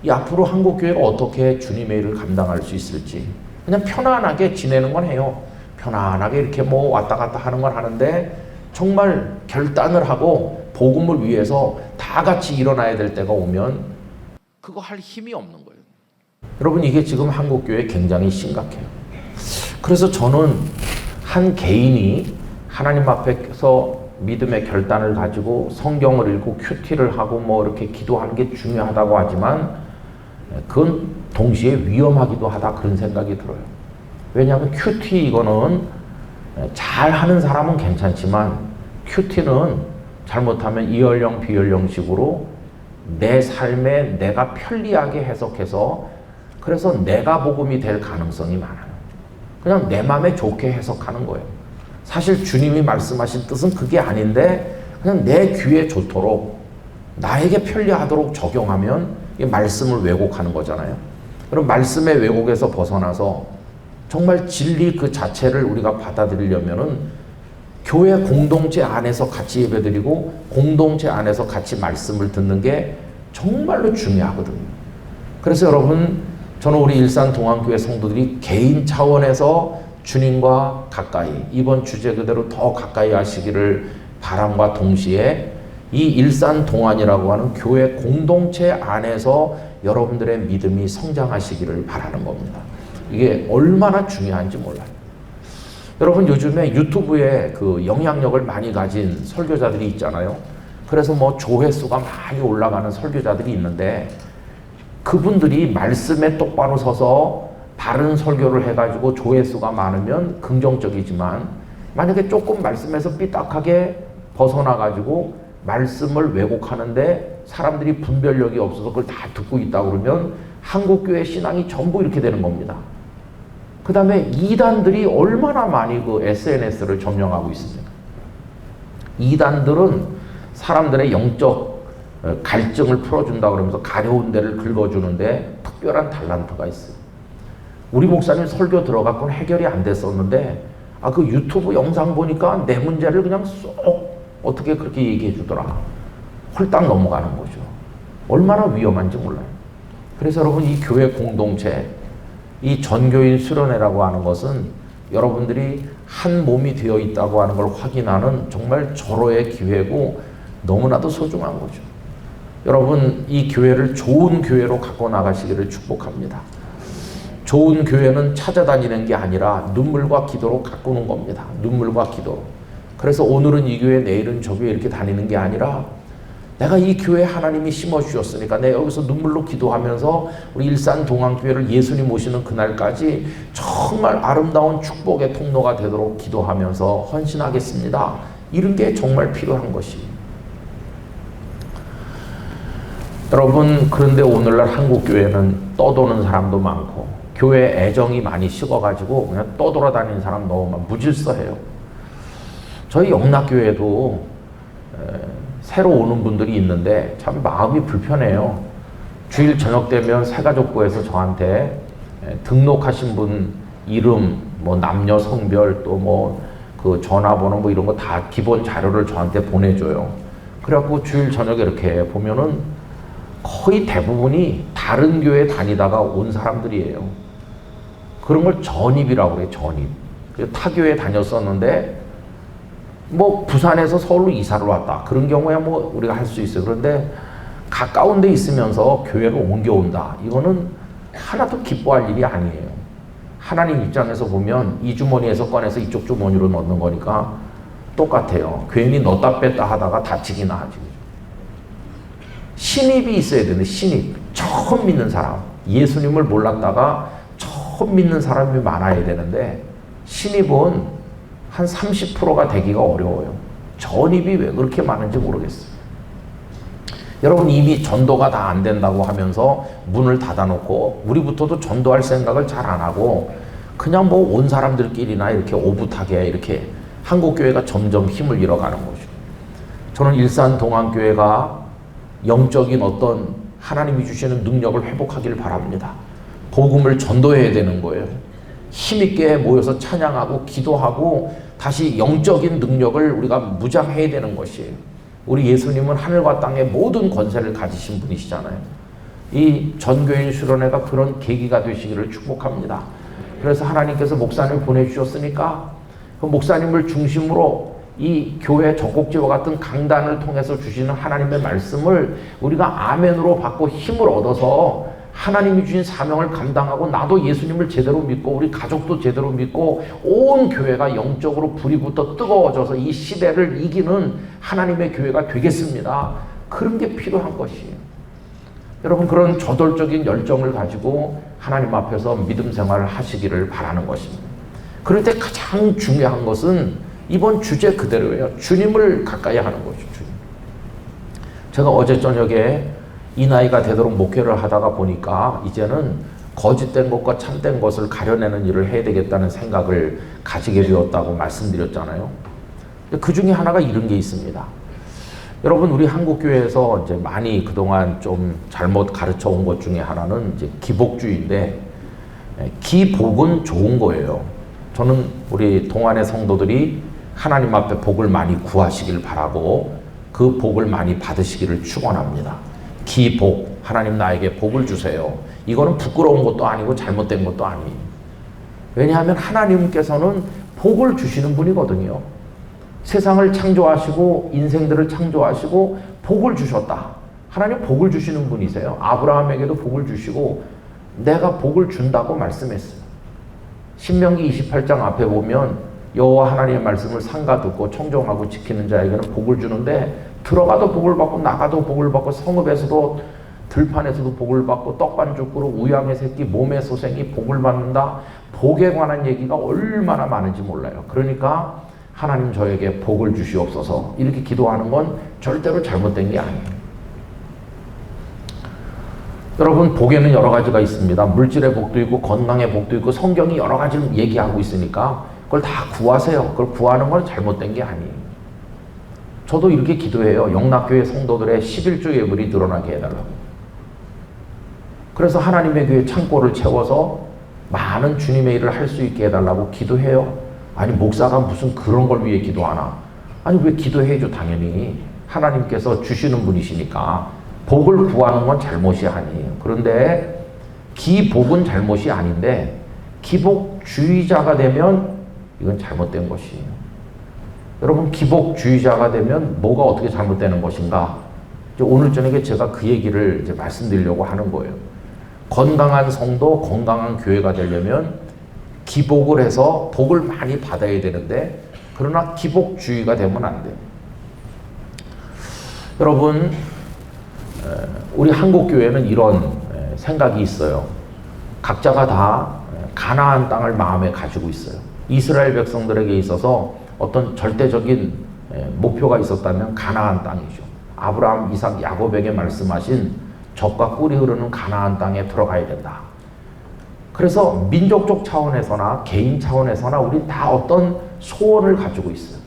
이 앞으로 한국교회가 어떻게 주님의 일을 감당할 수 있을지 그냥 편안하게 지내는 건 해요. 편안하게 이렇게 뭐 왔다 갔다 하는 건 하는데 정말 결단을 하고 복음을 위해서 다 같이 일어나야 될 때가 오면 그거 할 힘이 없는 거예요. 여러분, 이게 지금 한국교회 굉장히 심각해요. 그래서 저는 한 개인이 하나님 앞에서 믿음의 결단을 가지고 성경을 읽고 큐티를 하고 뭐 이렇게 기도하는 게 중요하다고 하지만 그건 동시에 위험하기도 하다, 그런 생각이 들어요. 왜냐하면 큐티 이거는 잘 하는 사람은 괜찮지만 큐티는 잘못하면 이연령 비연령식으로 내 삶에 내가 편리하게 해석해서 그래서 내가 복음이 될 가능성이 많아요. 그냥 내 마음에 좋게 해석하는 거예요. 사실 주님이 말씀하신 뜻은 그게 아닌데 그냥 내 귀에 좋도록 나에게 편리하도록 적용하면 이 말씀을 왜곡하는 거잖아요. 그럼 말씀의 왜곡에서 벗어나서 정말 진리 그 자체를 우리가 받아들이려면은 교회 공동체 안에서 같이 예배드리고 공동체 안에서 같이 말씀을 듣는 게 정말로 중요하거든요. 그래서 여러분, 저는 우리 일산동안교회 성도들이 개인 차원에서 주님과 가까이, 이번 주제 그대로 더 가까이 하시기를 바람과 동시에 이 일산동안이라고 하는 교회 공동체 안에서 여러분들의 믿음이 성장하시기를 바라는 겁니다. 이게 얼마나 중요한지 몰라요. 여러분, 요즘에 유튜브에 그 영향력을 많이 가진 설교자들이 있잖아요. 그래서 뭐 조회수가 많이 올라가는 설교자들이 있는데 그분들이 말씀에 똑바로 서서 바른 설교를 해가지고 조회수가 많으면 긍정적이지만 만약에 조금 말씀에서 삐딱하게 벗어나가지고 말씀을 왜곡하는데 사람들이 분별력이 없어서 그걸 다 듣고 있다 그러면 한국교회 신앙이 전부 이렇게 되는 겁니다. 그 다음에 이단들이 얼마나 많이 그 SNS를 점령하고 있습니까? 이단들은 사람들의 영적 갈증을 풀어준다 그러면서 가려운 데를 긁어주는데 특별한 달란트가 있어요. 우리 목사님 설교 들어갔고는 해결이 안 됐었는데 그 유튜브 영상 보니까 내 문제를 그냥 쏙 어떻게 그렇게 얘기해 주더라. 홀딱 넘어가는 거죠. 얼마나 위험한지 몰라요. 그래서 여러분, 이 교회 공동체, 이 전교인 수련회라고 하는 것은 여러분들이 한 몸이 되어 있다고 하는 걸 확인하는 정말 절호의 기회고 너무나도 소중한 거죠. 여러분, 이 교회를 좋은 교회로 갖고 나가시기를 축복합니다. 좋은 교회는 찾아다니는 게 아니라 눈물과 기도로 가꾸는 겁니다. 눈물과 기도로. 그래서 오늘은 이 교회, 내일은 저 교회 이렇게 다니는 게 아니라 내가 이 교회에 하나님이 심어주셨으니까 내가 여기서 눈물로 기도하면서 우리 일산동안교회를 예수님 오시는 그날까지 정말 아름다운 축복의 통로가 되도록 기도하면서 헌신하겠습니다. 이런 게 정말 필요한 것입니다. 여러분, 그런데 오늘날 한국교회는 떠도는 사람도 많고 교회 애정이 많이 식어가지고 그냥 떠돌아다니는 사람 너무 무질서해요. 저희 영락교회도 새로 오는 분들이 있는데 참 마음이 불편해요. 주일 저녁 되면 새가족부에서 저한테 등록하신 분 이름, 뭐 남녀 성별, 또 뭐 그 전화번호 뭐 이런 거 다 기본 자료를 저한테 보내줘요. 그래갖고 주일 저녁에 이렇게 보면은 거의 대부분이 다른 교회 다니다가 온 사람들이에요. 그런 걸 전입이라고 그래요. 전입. 타 교회 다녔었는데 뭐 부산에서 서울로 이사를 왔다. 그런 경우야 뭐 우리가 할 수 있어요. 그런데 가까운 데 있으면서 교회로 옮겨온다. 이거는 하나도 기뻐할 일이 아니에요. 하나님 입장에서 보면 이 주머니에서 꺼내서 이쪽 주머니로 넣는 거니까 똑같아요. 괜히 넣었다 뺐다 하다가 다치기나 하지. 신입이 있어야 되는데, 신입. 처음 믿는 사람. 예수님을 몰랐다가 처음 믿는 사람이 많아야 되는데 신입은 한 30%가 되기가 어려워요. 전입이 왜 그렇게 많은지 모르겠어요. 여러분, 이미 전도가 다 안 된다고 하면서 문을 닫아놓고 우리부터도 전도할 생각을 잘 안 하고 그냥 뭐 온 사람들끼리나 이렇게 오붓하게 이렇게 한국교회가 점점 힘을 잃어가는 거죠. 저는 일산동안교회가 영적인 어떤 하나님이 주시는 능력을 회복하기를 바랍니다. 복음을 전도해야 되는 거예요. 힘있게 모여서 찬양하고 기도하고 다시 영적인 능력을 우리가 무장해야 되는 것이에요. 우리 예수님은 하늘과 땅의 모든 권세를 가지신 분이시잖아요. 이 전교인 수련회가 그런 계기가 되시기를 축복합니다. 그래서 하나님께서 목사님을 보내주셨으니까 그 목사님을 중심으로 이 교회 젖꼭지와 같은 강단을 통해서 주시는 하나님의 말씀을 우리가 아멘으로 받고 힘을 얻어서 하나님이 주신 사명을 감당하고 나도 예수님을 제대로 믿고 우리 가족도 제대로 믿고 온 교회가 영적으로 불이 붙어 뜨거워져서 이 시대를 이기는 하나님의 교회가 되겠습니다. 그런 게 필요한 것이에요. 여러분, 그런 저돌적인 열정을 가지고 하나님 앞에서 믿음 생활을 하시기를 바라는 것입니다. 그럴 때 가장 중요한 것은 이번 주제 그대로예요. 주님을 가까이 하는 거죠. 주님. 제가 어제 저녁에 이 나이가 되도록 목회를 하다가 보니까 이제는 거짓된 것과 참된 것을 가려내는 일을 해야 되겠다는 생각을 가지게 되었다고 말씀드렸잖아요. 그 중에 하나가 이런 게 있습니다. 여러분, 우리 한국교회에서 이제 많이 그동안 좀 잘못 가르쳐 온 것 중에 하나는 이제 기복주의인데, 기복은 좋은 거예요. 저는 우리 동안의 성도들이 하나님 앞에 복을 많이 구하시길 바라고 그 복을 많이 받으시기를 축원합니다. 기복, 하나님 나에게 복을 주세요. 이거는 부끄러운 것도 아니고 잘못된 것도 아니에요. 왜냐하면 하나님께서는 복을 주시는 분이거든요. 세상을 창조하시고 인생들을 창조하시고 복을 주셨다. 하나님 복을 주시는 분이세요. 아브라함에게도 복을 주시고 내가 복을 준다고 말씀했어요. 신명기 28장 앞에 보면 여호와 하나님의 말씀을 삼가 듣고 청종하고 지키는 자에게는 복을 주는데 들어가도 복을 받고 나가도 복을 받고 성읍에서도 들판에서도 복을 받고 떡반죽 그릇 우양의 새끼 몸의 소생이 복을 받는다. 복에 관한 얘기가 얼마나 많은지 몰라요. 그러니까 하나님 저에게 복을 주시옵소서 이렇게 기도하는 건 절대로 잘못된 게 아니에요. 여러분, 복에는 여러 가지가 있습니다. 물질의 복도 있고 건강의 복도 있고 성경이 여러 가지를 얘기하고 있으니까 그걸 다 구하세요. 그걸 구하는 건 잘못된 게 아니에요. 저도 이렇게 기도해요. 영락교회 성도들의 11조 예물이 늘어나게 해달라고. 그래서 하나님의 교회 창고를 채워서 많은 주님의 일을 할 수 있게 해달라고 기도해요. 아니, 목사가 무슨 그런 걸 위해 기도하나? 아니, 왜 기도해야죠? 당연히 하나님께서 주시는 분이시니까. 복을 구하는 건 잘못이 아니에요. 그런데 기복은 잘못이 아닌데 기복주의자가 되면 이건 잘못된 것이에요. 여러분, 기복주의자가 되면 뭐가 어떻게 잘못되는 것인가? 오늘 저녁에 제가 그 얘기를 이제 말씀드리려고 하는 거예요. 건강한 성도, 건강한 교회가 되려면 기복을 해서 복을 많이 받아야 되는데 그러나 기복주의가 되면 안 돼요. 여러분, 우리 한국교회는 이런 생각이 있어요. 각자가 다 가나안 땅을 마음에 가지고 있어요. 이스라엘 백성들에게 있어서 어떤 절대적인 목표가 있었다면 가나안 땅이죠. 아브라함, 이삭, 야곱에게 말씀하신 젖과 꿀이 흐르는 가나안 땅에 들어가야 된다. 그래서 민족적 차원에서나 개인 차원에서나 우린 다 어떤 소원을 가지고 있어요.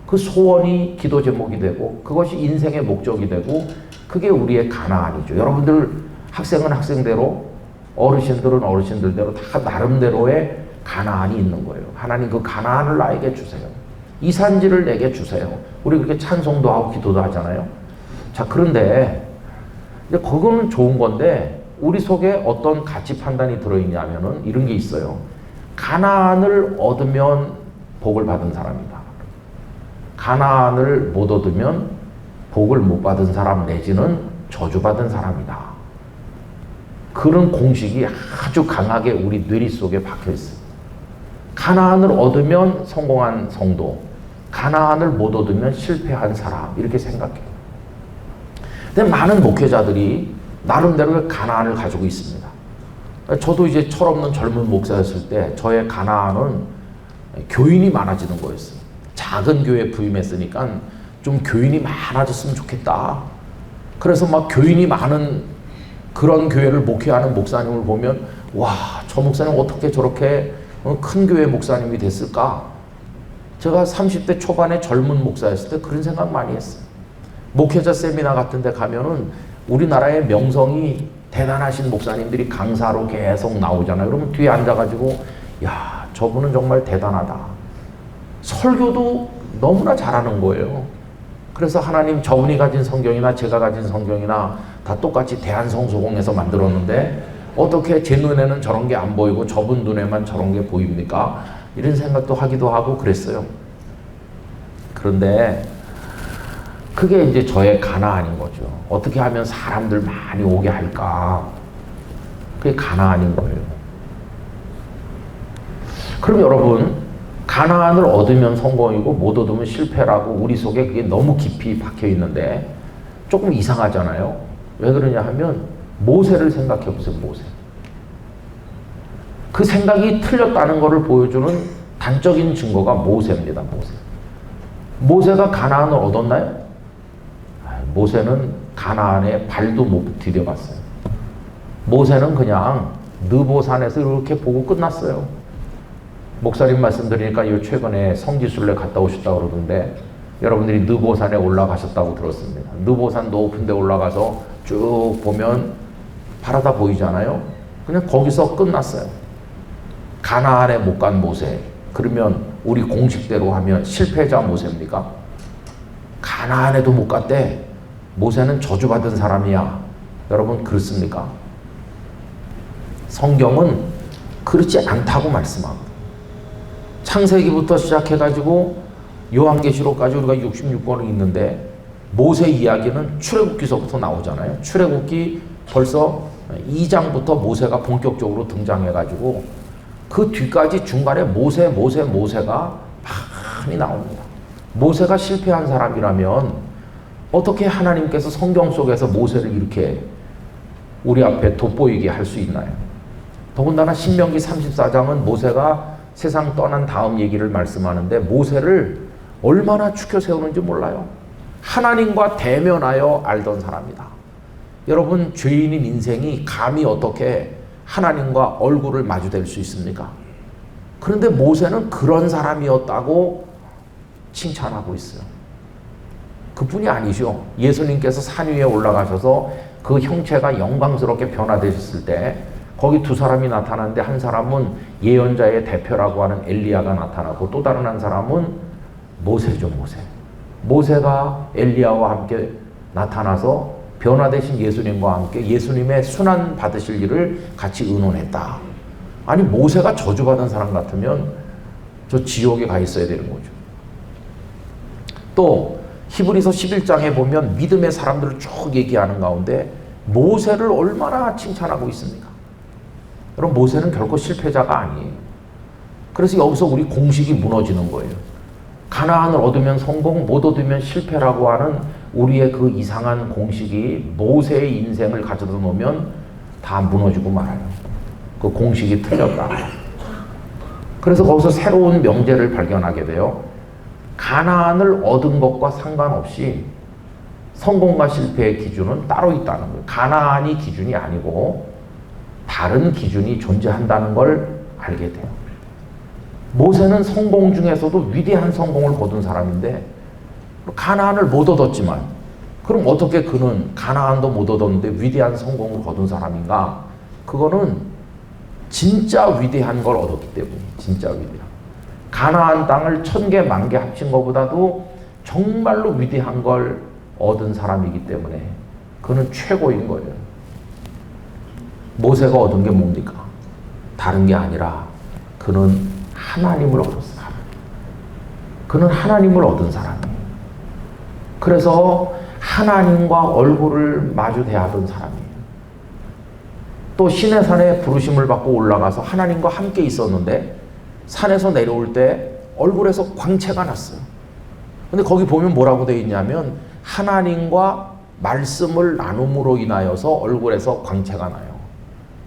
그 소원이 기도 제목이 되고 그것이 인생의 목적이 되고 그게 우리의 가나안이죠. 여러분들 학생은 학생대로 어르신들은 어르신들대로 다 나름대로의 가나안이 있는 거예요. 하나님 그 가나안을 나에게 주세요. 이 산지를 내게 주세요. 우리 그렇게 찬송도 하고 기도도 하잖아요. 자, 그런데 이제 그거는 좋은 건데 우리 속에 어떤 가치 판단이 들어있냐면은 이런 게 있어요. 가나안을 얻으면 복을 받은 사람이다. 가나안을 못 얻으면 복을 못 받은 사람 내지는 저주받은 사람이다. 그런 공식이 아주 강하게 우리 뇌리 속에 박혀 있어요. 가나안을 얻으면 성공한 성도, 가나안을 못 얻으면 실패한 사람, 이렇게 생각해요. 근데 많은 목회자들이 나름대로의 가나안을 가지고 있습니다. 저도 이제 철없는 젊은 목사였을 때 저의 가나안은 교인이 많아지는 거였어요. 작은 교회에 부임했으니까 좀 교인이 많아졌으면 좋겠다. 그래서 막 교인이 많은 그런 교회를 목회하는 목사님을 보면 와, 저 목사님 어떻게 저렇게 큰 교회 목사님이 됐을까? 제가 30대 초반에 젊은 목사였을 때 그런 생각 많이 했어요. 목회자 세미나 같은 데 가면은 우리나라의 명성이 대단하신 목사님들이 강사로 계속 나오잖아요. 그러면 뒤에 앉아가지고 야, 저분은 정말 대단하다. 설교도 너무나 잘하는 거예요. 그래서 하나님 저분이 가진 성경이나 제가 가진 성경이나 다 똑같이 대한성소공에서 만들었는데 어떻게 제 눈에는 저런 게 안 보이고 저분 눈에만 저런 게 보입니까? 이런 생각도 하기도 하고 그랬어요. 그런데 그게 이제 저의 가나안인 거죠. 어떻게 하면 사람들 많이 오게 할까? 그게 가나안인 거예요. 그럼 여러분, 가나안을 얻으면 성공이고 못 얻으면 실패라고 우리 속에 그게 너무 깊이 박혀 있는데 조금 이상하잖아요. 왜 그러냐 하면 모세를 생각해 보세요. 모세. 그 생각이 틀렸다는 것을 보여주는 단적인 증거가 모세입니다. 모세가 가나안을 얻었나요? 모세는 가나안에 발도 못 디뎌봤어요. 모세는 그냥 느보산에서 이렇게 보고 끝났어요. 목사님 말씀드리니까 요 최근에 성지순례 갔다 오셨다고 그러던데 여러분들이 느보산에 올라가셨다고 들었습니다. 느보산 높은 데 올라가서 쭉 보면 바라다 보이잖아요. 그냥 거기서 끝났어요. 가나안에 못 간 모세. 그러면 우리 공식대로 하면 실패자 모세입니까? 가나안에도 못 갔대. 모세는 저주받은 사람이야. 여러분 그렇습니까? 성경은 그렇지 않다고 말씀합니다. 창세기부터 시작해가지고 요한계시록까지 우리가 66권을 읽는데 모세 이야기는 출애굽기서부터 나오잖아요. 출애굽기 벌써 2장부터 모세가 본격적으로 등장해가지고 그 뒤까지 중간에 모세가 많이 나옵니다. 모세가 실패한 사람이라면 어떻게 하나님께서 성경 속에서 모세를 이렇게 우리 앞에 돋보이게 할 수 있나요? 더군다나 신명기 34장은 모세가 세상 떠난 다음 얘기를 말씀하는데 모세를 얼마나 추켜 세우는지 몰라요. 하나님과 대면하여 알던 사람이다. 여러분, 죄인인 인생이 감히 어떻게 하나님과 얼굴을 마주댈 수 있습니까? 그런데 모세는 그런 사람이었다고 칭찬하고 있어요. 그뿐이 아니죠. 예수님께서 산 위에 올라가셔서 그 형체가 영광스럽게 변화되셨을 때 거기 두 사람이 나타나는데 한 사람은 예언자의 대표라고 하는 엘리야가 나타나고 또 다른 한 사람은 모세죠. 모세가 엘리야와 함께 나타나서 변화되신 예수님과 함께 예수님의 순환 받으실 일을 같이 의논했다. 아니 모세가 저주받은 사람 같으면 저 지옥에 가 있어야 되는 거죠. 또 히브리서 11장에 보면 믿음의 사람들을 쭉 얘기하는 가운데 모세를 얼마나 칭찬하고 있습니까? 여러분 모세는 결코 실패자가 아니에요. 그래서 여기서 우리 공식이 무너지는 거예요. 가나안을 얻으면 성공, 못 얻으면 실패라고 하는 우리의 그 이상한 공식이 모세의 인생을 가져다 놓으면 다 무너지고 말아요. 그 공식이 틀렸다. 그래서 거기서 새로운 명제를 발견하게 돼요. 가나안을 얻은 것과 상관없이 성공과 실패의 기준은 따로 있다는 거예요. 가나안이 기준이 아니고 다른 기준이 존재한다는 걸 알게 돼요. 모세는 성공 중에서도 위대한 성공을 거둔 사람인데 가나안을 못 얻었지만 그럼 어떻게 그는 가나안도 못 얻었는데 위대한 성공을 거둔 사람인가? 그거는 진짜 위대한 걸 얻었기 때문에 진짜 위대한. 가나안 땅을 1000개, 10,000개 합친 것보다도 정말로 위대한 걸 얻은 사람이기 때문에 그는 최고인 거예요. 모세가 얻은 게 뭡니까? 다른 게 아니라 그는 하나님을 얻었어요. 그는 하나님을 얻은 사람이에요. 그래서 하나님과 얼굴을 마주 대하던 사람이에요. 또 시내산에 부르심을 받고 올라가서 하나님과 함께 있었는데 산에서 내려올 때 얼굴에서 광채가 났어요. 근데 거기 보면 뭐라고 되어 있냐면 하나님과 말씀을 나눔으로 인하여서 얼굴에서 광채가 나요.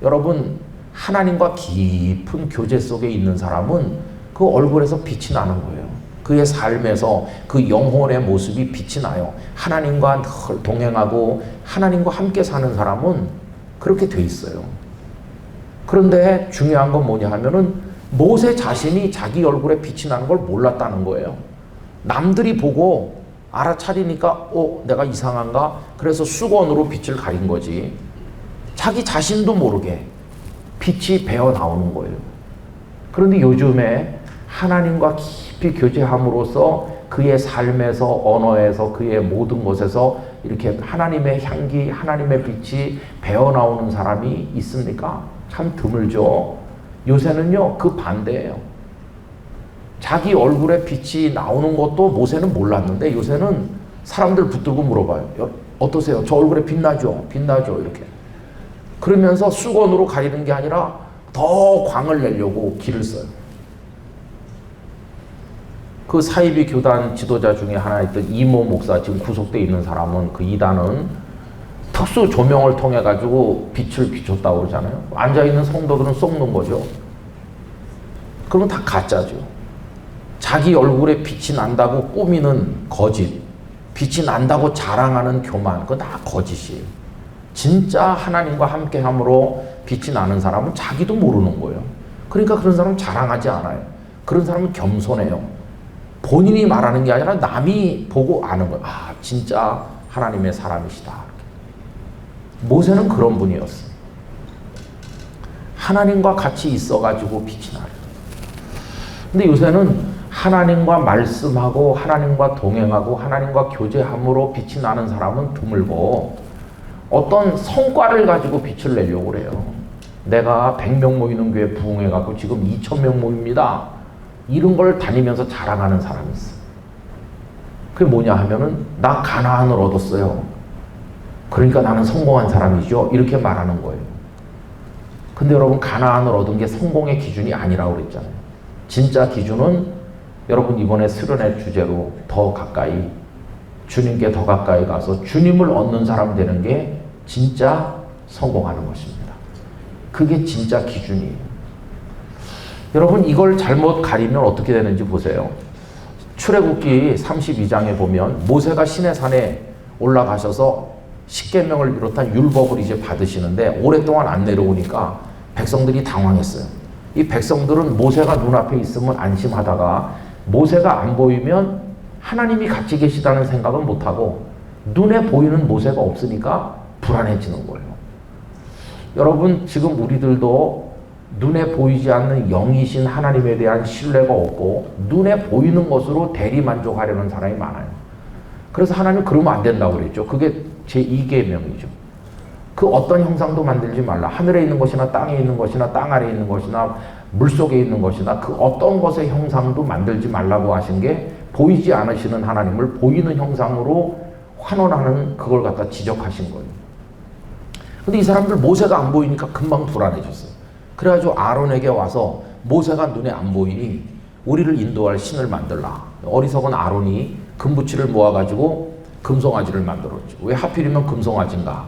여러분 하나님과 깊은 교제 속에 있는 사람은 그 얼굴에서 빛이 나는 거예요. 그의 삶에서 그 영혼의 모습이 빛이 나요. 하나님과 늘 동행하고 하나님과 함께 사는 사람은 그렇게 돼 있어요. 그런데 중요한 건 뭐냐 하면은 모세 자신이 자기 얼굴에 빛이 나는 걸 몰랐다는 거예요. 남들이 보고 알아차리니까 내가 이상한가? 그래서 수건으로 빛을 가린 거지. 자기 자신도 모르게 빛이 배어 나오는 거예요. 그런데 요즘에 하나님과 깊이 교제함으로써 그의 삶에서, 언어에서, 그의 모든 것에서 이렇게 하나님의 향기, 하나님의 빛이 배어 나오는 사람이 있습니까? 참 드물죠. 요새는요, 그 반대예요. 자기 얼굴에 빛이 나오는 것도 모세는 몰랐는데 요새는 사람들 붙들고 물어봐요. 어떠세요? 저 얼굴에 빛나죠? 빛나죠? 이렇게. 그러면서 수건으로 가리는 게 아니라 더 광을 내려고 기를 써요. 그 사이비 교단 지도자 중에 하나였던 이모 목사, 지금 구속돼 있는 사람은, 그 이단은 특수 조명을 통해 가지고 빛을 비췄다고 그러잖아요. 앉아있는 성도들은 썩는 거죠. 그러면 다 가짜죠. 자기 얼굴에 빛이 난다고 꾸미는 거짓, 빛이 난다고 자랑하는 교만, 그건 다 거짓이에요. 진짜 하나님과 함께함으로 빛이 나는 사람은 자기도 모르는 거예요. 그러니까 그런 사람은 자랑하지 않아요. 그런 사람은 겸손해요. 본인이 말하는 게 아니라 남이 보고 아는 거예요. 아, 진짜 하나님의 사람이시다. 모세는 그런 분이었어요. 하나님과 같이 있어가지고 빛이 나요. 근데 요새는 하나님과 말씀하고 하나님과 동행하고 하나님과 교제함으로 빛이 나는 사람은 드물고 어떤 성과를 가지고 빛을 내려고 그래요. 내가 100명 모이는 교회 부흥해갖고 지금 2000명 모입니다. 이런 걸 다니면서 자랑하는 사람이 있어요. 그게 뭐냐 하면은 나 가나안을 얻었어요. 그러니까 나는 성공한 사람이죠. 이렇게 말하는 거예요. 근데 여러분, 가나안을 얻은 게 성공의 기준이 아니라고 그랬잖아요. 진짜 기준은 여러분 이번에 수련회 주제로 더 가까이, 주님께 더 가까이 가서 주님을 얻는 사람 되는 게 진짜 성공하는 것입니다. 그게 진짜 기준이에요. 여러분, 이걸 잘못 가리면 어떻게 되는지 보세요. 출애굽기 32장에 보면 모세가 시내산에 올라가셔서 십계명을 비롯한 율법을 이제 받으시는데 오랫동안 안 내려오니까 백성들이 당황했어요. 이 백성들은 모세가 눈앞에 있으면 안심하다가 모세가 안 보이면 하나님이 같이 계시다는 생각은 못하고 눈에 보이는 모세가 없으니까 불안해지는 거예요. 여러분, 지금 우리들도 눈에 보이지 않는 영이신 하나님에 대한 신뢰가 없고 눈에 보이는 것으로 대리만족하려는 사람이 많아요. 그래서 하나님 그러면 안 된다고 그랬죠. 그게 제2계명이죠. 그 어떤 형상도 만들지 말라. 하늘에 있는 것이나 땅에 있는 것이나 땅 아래에 있는 것이나 물속에 있는 것이나 그 어떤 것의 형상도 만들지 말라고 하신 게 보이지 않으시는 하나님을 보이는 형상으로 환원하는 그걸 갖다 지적하신 거예요. 근데 이 사람들 모세가 안 보이니까 금방 불안해졌어요. 그래가지고 아론에게 와서 모세가 눈에 안 보이니 우리를 인도할 신을 만들라. 어리석은 아론이 금붙이를 모아가지고 금송아지를 만들었죠. 왜 하필이면 금송아지인가?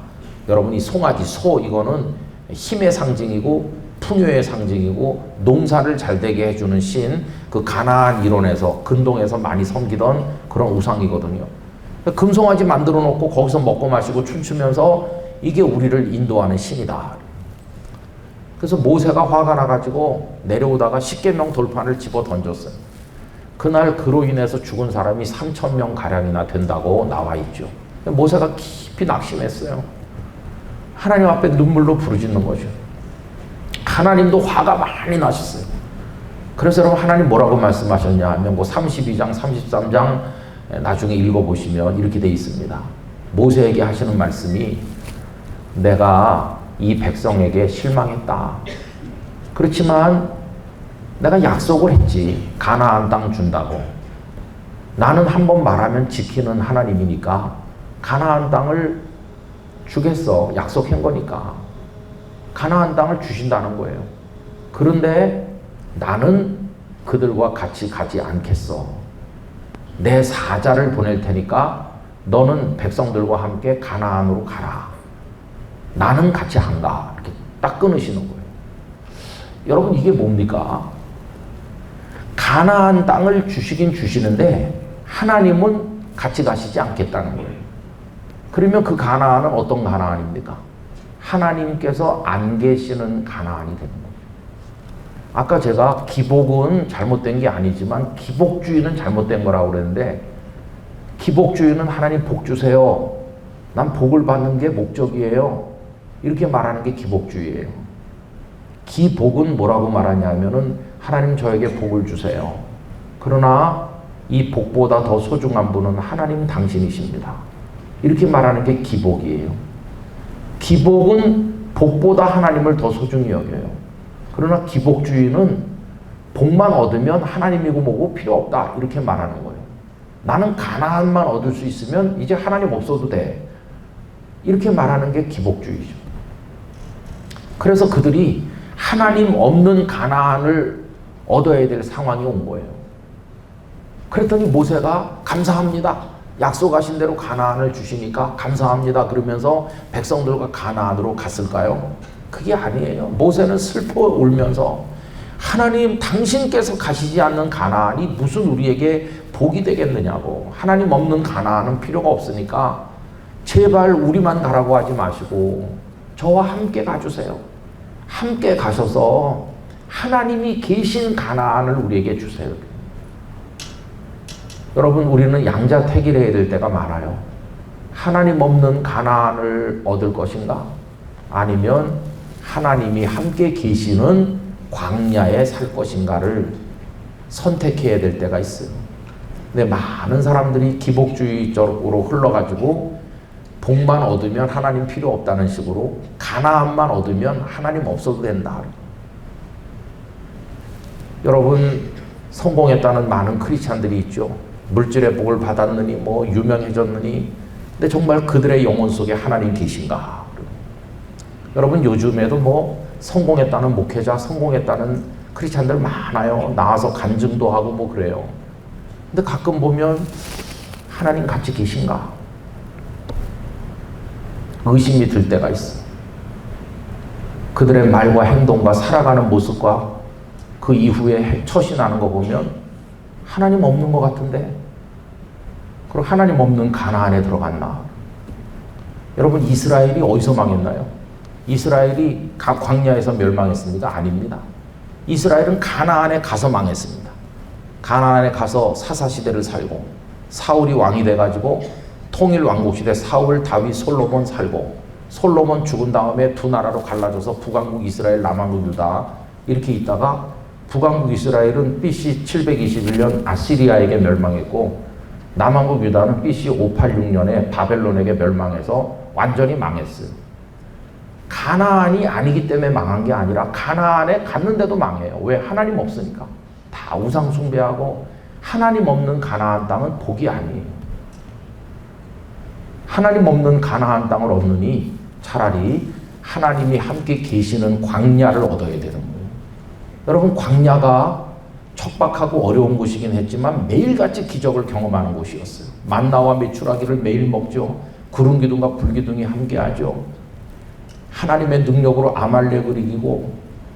여러분, 이 송아지, 소, 이거는 힘의 상징이고 풍요의 상징이고 농사를 잘 되게 해주는 신, 그 가나안 이론에서 근동에서 많이 섬기던 그런 우상이거든요. 금송아지 만들어 놓고 거기서 먹고 마시고 춤추면서 이게 우리를 인도하는 신이다. 그래서 모세가 화가 나가지고 내려오다가 십계명 돌판을 집어 던졌어요. 그날 그로 인해서 죽은 사람이 3,000명 가량이나 된다고 나와 있죠. 모세가 깊이 낙심했어요. 하나님 앞에 눈물로 부르짖는 거죠. 하나님도 화가 많이 나셨어요. 그래서 여러분, 하나님 뭐라고 말씀하셨냐 하면 32장, 33장 나중에 읽어보시면 이렇게 돼 있습니다. 모세에게 하시는 말씀이 내가 이 백성에게 실망했다. 그렇지만 내가 약속을 했지. 가나안 땅 준다고. 나는 한번 말하면 지키는 하나님이니까 가나안 땅을 주겠어. 약속한 거니까. 가나안 땅을 주신다는 거예요. 그런데 나는 그들과 같이 가지 않겠어. 내 사자를 보낼 테니까 너는 백성들과 함께 가나안으로 가라. 나는 같이 안 가. 이렇게 딱 끊으시는 거예요. 여러분, 이게 뭡니까? 가나안 땅을 주시긴 주시는데 하나님은 같이 가시지 않겠다는 거예요. 그러면 그 가나안은 어떤 가나안입니까? 하나님께서 안 계시는 가나안이 되는 거예요. 아까 제가 기복은 잘못된 게 아니지만 기복주의는 잘못된 거라고 그랬는데, 기복주의는 하나님 복 주세요. 난 복을 받는 게 목적이에요. 이렇게 말하는 게 기복주의예요. 기복은 뭐라고 말하냐면은 하나님 저에게 복을 주세요. 그러나 이 복보다 더 소중한 분은 하나님 당신이십니다. 이렇게 말하는 게 기복이에요. 기복은 복보다 하나님을 더 소중히 여겨요. 그러나 기복주의는 복만 얻으면 하나님이고 뭐고 필요 없다. 이렇게 말하는 거예요. 나는 가나안만 얻을 수 있으면 이제 하나님 없어도 돼. 이렇게 말하는 게 기복주의죠. 그래서 그들이 하나님 없는 가나안을 얻어야 될 상황이 온 거예요. 그랬더니 모세가 감사합니다. 약속하신 대로 가나안을 주시니까 감사합니다. 그러면서 백성들과 가나안으로 갔을까요? 그게 아니에요. 모세는 슬퍼 울면서 하나님 당신께서 가시지 않는 가나안이 무슨 우리에게 복이 되겠느냐고. 하나님 없는 가나안은 필요가 없으니까 제발 우리만 가라고 하지 마시고 저와 함께 가주세요. 함께 가셔서 하나님이 계신 가나안을 우리에게 주세요. 여러분, 우리는 양자택일해야 될 때가 많아요. 하나님 없는 가나안을 얻을 것인가? 아니면 하나님이 함께 계시는 광야에 살 것인가를 선택해야 될 때가 있어요. 근데 많은 사람들이 기복주의적으로 흘러가지고 복만 얻으면 하나님 필요 없다는 식으로 가나안만 얻으면 하나님 없어도 된다. 여러분, 성공했다는 많은 크리스찬들이 있죠. 물질의 복을 받았느니 뭐 유명해졌느니, 근데 정말 그들의 영혼 속에 하나님 계신가? 여러분, 요즘에도 뭐 성공했다는 목회자, 성공했다는 크리스찬들 많아요. 나와서 간증도 하고 뭐 그래요. 근데 가끔 보면 하나님 같이 계신가? 의심이 들 때가 있어. 그들의 말과 행동과 살아가는 모습과 그 이후에 처신하는 거 보면 하나님 없는 것 같은데, 그리고 하나님 없는 가나안에 들어갔나? 여러분, 이스라엘이 어디서 망했나요? 이스라엘이 광야에서 멸망했습니까? 아닙니다. 이스라엘은 가나안에 가서 망했습니다. 가나안에 가서 사사시대를 살고 사울이 왕이 돼가지고 통일 왕국시대 사울, 다윗, 솔로몬 살고, 솔로몬 죽은 다음에 두 나라로 갈라져서 북왕국 이스라엘, 남왕국 유다 이렇게 있다가 북왕국 이스라엘은 BC 721년 아시리아에게 멸망했고, 남왕국 유다는 BC 586년에 바벨론에게 멸망해서 완전히 망했어요. 가나안이 아니기 때문에 망한 게 아니라 가나안에 갔는데도 망해요. 왜? 하나님 없으니까. 다 우상 숭배하고. 하나님 없는 가나안 땅은 복이 아니에요. 하나님 없는 가나안 땅을 얻느니 차라리 하나님이 함께 계시는 광야를 얻어야 되는 거예요. 여러분, 광야가 척박하고 어려운 곳이긴 했지만 매일같이 기적을 경험하는 곳이었어요. 만나와 메추라기를 매일 먹죠. 구름 기둥과 불 기둥이 함께하죠. 하나님의 능력으로 아말렉을 이기고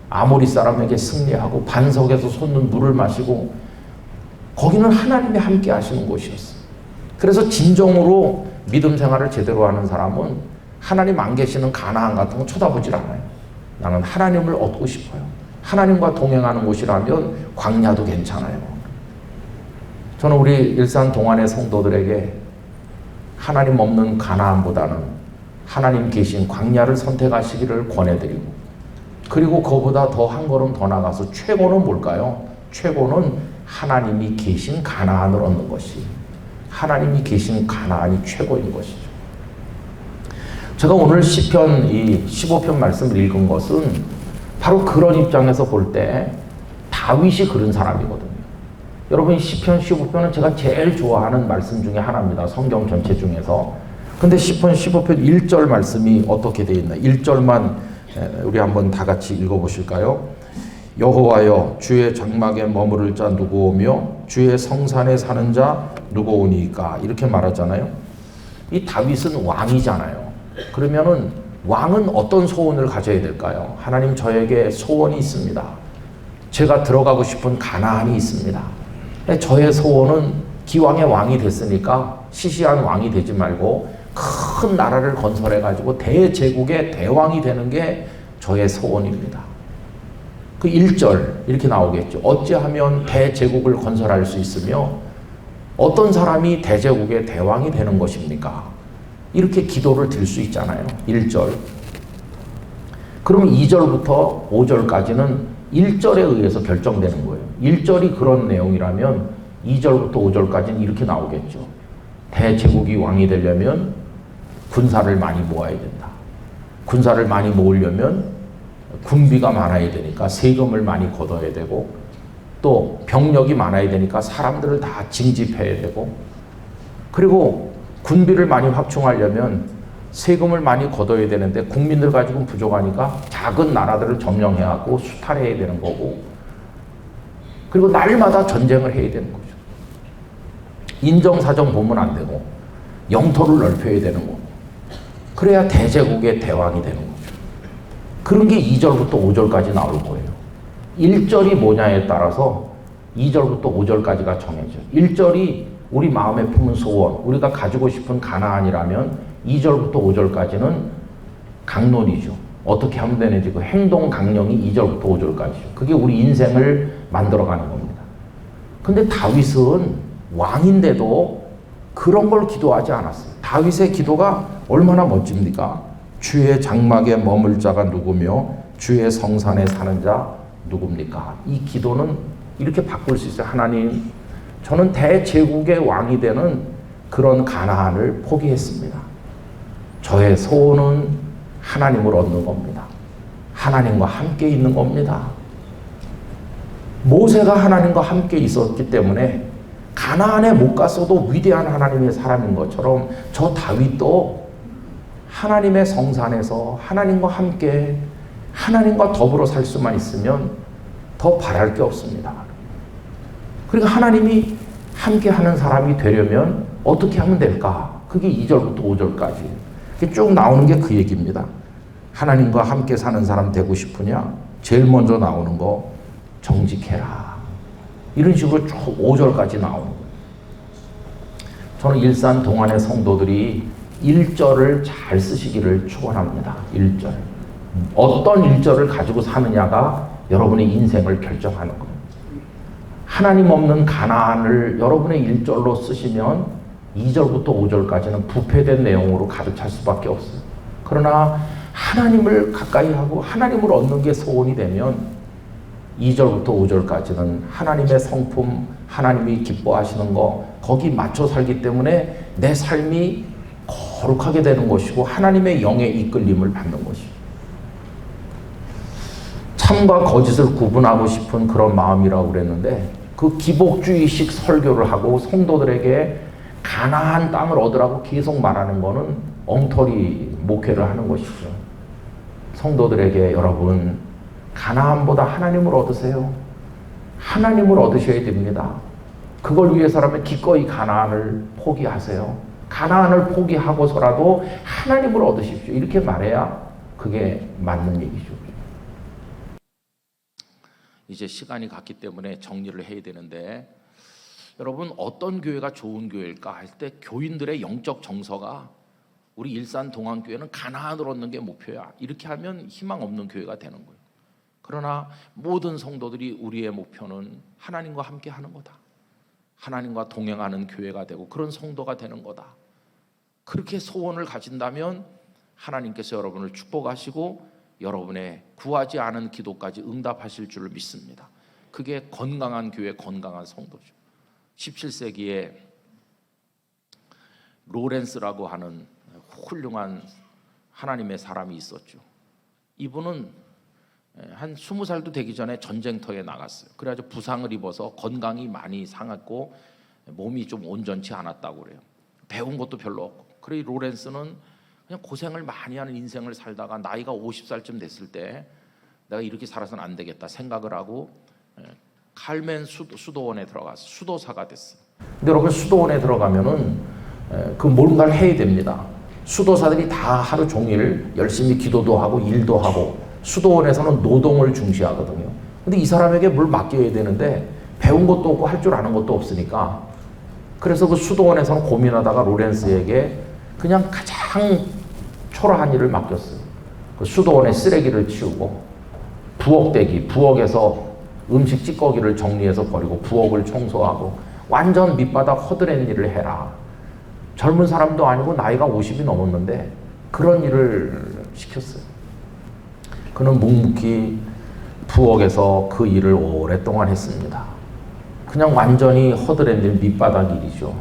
아모리 사람에게 승리하고 반석에서 솟는 물을 마시고, 거기는 하나님이 함께 하시는 곳이었어요. 그래서 진정으로 믿음 생활을 제대로 하는 사람은 하나님 안 계시는 가나안 같은 거 쳐다보질 않아요. 나는 하나님을 얻고 싶어요. 하나님과 동행하는 곳이라면 광야도 괜찮아요. 저는 우리 일산 동안의 성도들에게 하나님 없는 가나안보다는 하나님 계신 광야를 선택하시기를 권해드리고, 그리고 그보다 더 한 걸음 더 나가서 최고는 뭘까요? 최고는 하나님이 계신 가나안을 얻는 것이, 하나님이 계신 가나안이 최고인 것이죠. 제가 오늘 시편 이 15편 말씀을 읽은 것은 바로 그런 입장에서 볼 때 다윗이 그런 사람이거든요. 여러분, 시편 15편은 제가 제일 좋아하는 말씀 중에 하나입니다. 성경 전체 중에서. 근데 시편 15편 1절 말씀이 어떻게 되어 있나? 1절만 우리 한번 다 같이 읽어보실까요? 여호와여, 주의 장막에 머무를 자 누구오며 주의 성산에 사는 자 누구오니까, 이렇게 말하잖아요. 이 다윗은 왕이잖아요. 그러면은 왕은 어떤 소원을 가져야 될까요? 하나님, 저에게 소원이 있습니다. 제가 들어가고 싶은 가나안이 있습니다. 저의 소원은 기왕의 왕이 됐으니까 시시한 왕이 되지 말고 큰 나라를 건설해가지고 대제국의 대왕이 되는 게 저의 소원입니다. 그 1절 이렇게 나오겠죠. 어찌하면 대제국을 건설할 수 있으며 어떤 사람이 대제국의 대왕이 되는 것입니까? 이렇게 기도를 드릴 수 있잖아요. 1절. 그러면 2절부터 5절까지는 1절에 의해서 결정되는 거예요. 1절이 그런 내용이라면 2절부터 5절까지는 이렇게 나오겠죠. 대제국이 왕이 되려면 군사를 많이 모아야 된다. 군사를 많이 모으려면 군비가 많아야 되니까 세금을 많이 걷어야 되고, 또 병력이 많아야 되니까 사람들을 다 징집해야 되고, 그리고 군비를 많이 확충하려면 세금을 많이 걷어야 되는데 국민들 가지고는 부족하니까 작은 나라들을 점령해야 하고 수탈해야 되는 거고, 그리고 날마다 전쟁을 해야 되는 거죠. 인정사정 보면 안 되고 영토를 넓혀야 되는 거고, 그래야 대제국의 대왕이 되는 거죠. 그런 게 2절부터 5절까지 나올 거예요. 1절이 뭐냐에 따라서 2절부터 5절까지가 정해져요. 1절이 우리 마음에 품은 소원, 우리가 가지고 싶은 가나안이라면 2절부터 5절까지는 강론이죠. 어떻게 하면 되는지 그 행동 강령이 2절부터 5절까지죠. 그게 우리 인생을 만들어가는 겁니다. 근데 다윗은 왕인데도 그런 걸 기도하지 않았어요. 다윗의 기도가 얼마나 멋집니까? 주의 장막에 머물 자가 누구며 주의 성산에 사는 자 누굽니까? 이 기도는 이렇게 바꿀 수 있어요. 하나님, 저는 대제국의 왕이 되는 그런 가나안을 포기했습니다. 저의 소원은 하나님을 얻는 겁니다. 하나님과 함께 있는 겁니다. 모세가 하나님과 함께 있었기 때문에 가나안에 못 갔어도 위대한 하나님의 사람인 것처럼 저 다윗도 하나님의 성산에서 하나님과 함께 하나님과 더불어 살 수만 있으면 더 바랄 게 없습니다. 그러니까 하나님이 함께 하는 사람이 되려면 어떻게 하면 될까? 그게 2절부터 5절까지 쭉 나오는 게 그 얘기입니다. 하나님과 함께 사는 사람 되고 싶으냐? 제일 먼저 나오는 거 정직해라. 이런 식으로 쭉 5절까지 나오는 거예요. 저는 일산 동안의 성도들이 1절을 잘 쓰시기를 축원합니다. 1절. 어떤 1절을 가지고 사느냐가 여러분의 인생을 결정하는 거예요. 하나님 없는 가나안을 여러분의 1절로 쓰시면 2절부터 5절까지는 부패된 내용으로 가득 찰 수밖에 없어요. 그러나 하나님을 가까이 하고 하나님을 얻는 게 소원이 되면 2절부터 5절까지는 하나님의 성품, 하나님이 기뻐하시는 거 거기 맞춰 살기 때문에 내 삶이 거룩하게 되는 것이고 하나님의 영의 이끌림을 받는 것이죠. 참과 거짓을 구분하고 싶은 그런 마음이라고 그랬는데 그 기복주의식 설교를 하고 성도들에게 가나안 땅을 얻으라고 계속 말하는 거는 엉터리 목회를 하는 것이죠. 성도들에게 여러분 가나안보다 하나님을 얻으세요. 하나님을 얻으셔야 됩니다. 그걸 위해서라면 기꺼이 가나안을 포기하세요. 가나안을 포기하고서라도 하나님을 얻으십시오. 이렇게 말해야 그게 맞는 얘기죠. 이제 시간이 갔기 때문에 정리를 해야 되는데 여러분 어떤 교회가 좋은 교회일까 할 때 교인들의 영적 정서가 우리 일산 동안교회는 가나안을 얻는 게 목표야. 이렇게 하면 희망 없는 교회가 되는 거예요. 그러나 모든 성도들이 우리의 목표는 하나님과 함께 하는 거다. 하나님과 동행하는 교회가 되고 그런 성도가 되는 거다. 그렇게 소원을 가진다면 하나님께서 여러분을 축복하시고 여러분의 구하지 않은 기도까지 응답하실 줄을 믿습니다. 그게 건강한 교회, 건강한 성도죠. 17세기에 로렌스라고 하는 훌륭한 하나님의 사람이 있었죠. 이분은 한 20살도 되기 전에 전쟁터에 나갔어요. 그래가지고 부상을 입어서 건강이 많이 상했고 몸이 좀 온전치 않았다고 그래요. 배운 것도 별로 없고. 그래 로렌스는 그냥 고생을 많이 하는 인생을 살다가 나이가 50살쯤 됐을 때 내가 이렇게 살아서는 안 되겠다 생각을 하고 칼멘 수도원에 들어가서 수도사가 됐어요. 근데 여러분 수도원에 들어가면은 그 뭔가를 해야 됩니다. 수도사들이 다 하루 종일 열심히 기도도 하고 일도 하고 수도원에서는 노동을 중시하거든요. 근데 이 사람에게 뭘 맡겨야 되는데 배운 것도 없고 할 줄 아는 것도 없으니까 그래서 그 수도원에서는 고민하다가 로렌스에게 그냥 가장 초라한 일을 맡겼어요. 그 수도원에 쓰레기를 치우고 부엌에서 음식 찌꺼기를 정리해서 버리고 부엌을 청소하고 완전 밑바닥 허드렛 일을 해라. 젊은 사람도 아니고 나이가 50이 넘었는데 그런 일을 시켰어요. 그는 묵묵히 부엌에서 그 일을 오랫동안 했습니다. 그냥 완전히 허드렛 일 밑바닥 일이죠.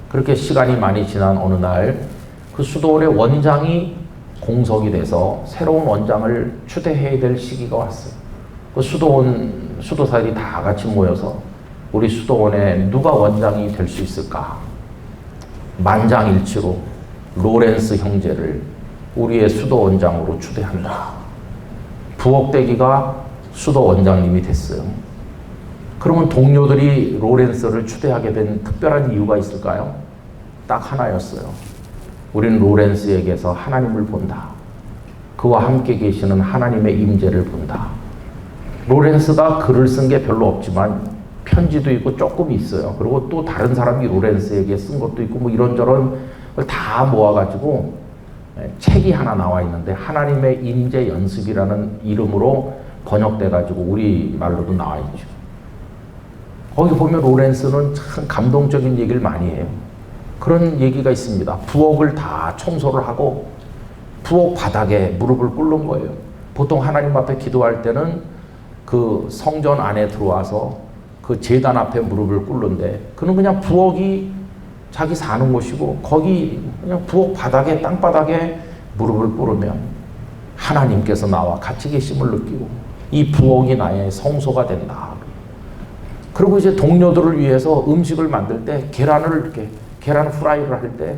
그렇게 시간이 많이 지난 어느 날 그 수도원의 원장이 공석이 돼서 새로운 원장을 추대해야 될 시기가 왔어요. 그 수도사들이 다 같이 모여서 우리 수도원에 누가 원장이 될 수 있을까? 만장일치로 로렌스 형제를 우리의 수도 원장으로 추대한다. 부엌대기가 수도 원장님이 됐어요. 그러면 동료들이 로렌스를 추대하게 된 특별한 이유가 있을까요? 딱 하나였어요. 우리는 로렌스에게서 하나님을 본다. 그와 함께 계시는 하나님의 임재를 본다. 로렌스가 글을 쓴 게 별로 없지만 편지도 있고 조금 있어요. 그리고 또 다른 사람이 로렌스에게 쓴 것도 있고 뭐 이런저런 걸 다 모아가지고 책이 하나 나와 있는데 하나님의 임재 연습이라는 이름으로 번역돼가지고 우리 말로도 나와 있죠. 거기 보면 로렌스는 참 감동적인 얘기를 많이 해요. 그런 얘기가 있습니다. 부엌을 다 청소를 하고 부엌 바닥에 무릎을 꿇는 거예요. 보통 하나님 앞에 기도할 때는 그 성전 안에 들어와서 그 제단 앞에 무릎을 꿇는데 그는 그냥 부엌이 자기 사는 곳이고 거기 그냥 부엌 바닥에 땅바닥에 무릎을 꿇으면 하나님께서 나와 같이 계심을 느끼고 이 부엌이 나의 성소가 된다. 그리고 이제 동료들을 위해서 음식을 만들 때 계란을 이렇게 계란 후라이를 할 때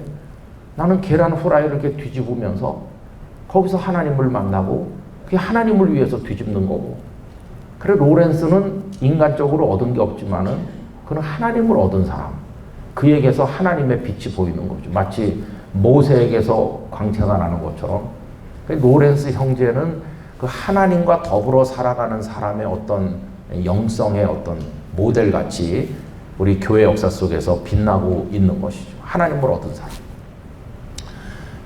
나는 계란 후라이를 이렇게 뒤집으면서 거기서 하나님을 만나고 그게 하나님을 위해서 뒤집는 거고. 그래 로렌스는 인간적으로 얻은 게 없지만은 그는 하나님을 얻은 사람. 그에게서 하나님의 빛이 보이는 거죠. 마치 모세에게서 광채가 나는 것처럼. 로렌스 형제는 그 하나님과 더불어 살아가는 사람의 어떤 영성의 어떤 모델같이 우리 교회 역사 속에서 빛나고 있는 것이죠. 하나님을 얻은 사람.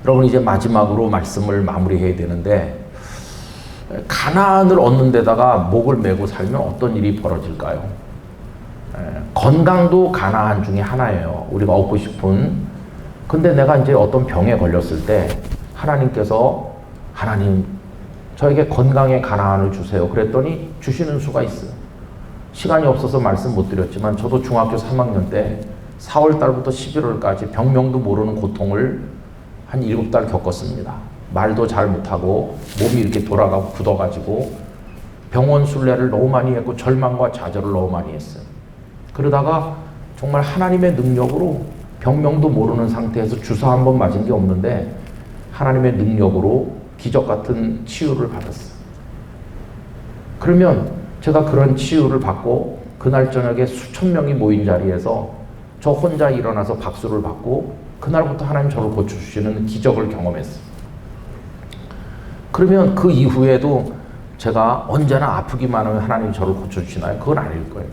여러분 이제 마지막으로 말씀을 마무리해야 되는데 가나안을 얻는 데다가 목을 메고 살면 어떤 일이 벌어질까요? 건강도 가나안 중에 하나예요. 우리가 얻고 싶은. 근데 내가 이제 어떤 병에 걸렸을 때 하나님께서 하나님 저에게 건강의 가나안을 주세요. 그랬더니 주시는 수가 있어요. 시간이 없어서 말씀 못 드렸지만 저도 중학교 3학년 때 4월 달부터 11월까지 병명도 모르는 고통을 한 7달 겪었습니다. 말도 잘 못하고 몸이 이렇게 돌아가고 굳어가지고 병원 순례를 너무 많이 했고 절망과 좌절을 너무 많이 했어요. 그러다가 정말 하나님의 능력으로 병명도 모르는 상태에서 주사 한 번 맞은 게 없는데 하나님의 능력으로 기적 같은 치유를 받았어요. 그러면 제가 그런 치유를 받고 그날 저녁에 수천 명이 모인 자리에서 저 혼자 일어나서 박수를 받고 그날부터 하나님 저를 고쳐주시는 기적을 경험했어요. 그러면 그 이후에도 제가 언제나 아프기만 하면 하나님 저를 고쳐주시나요? 그건 아닐 거예요.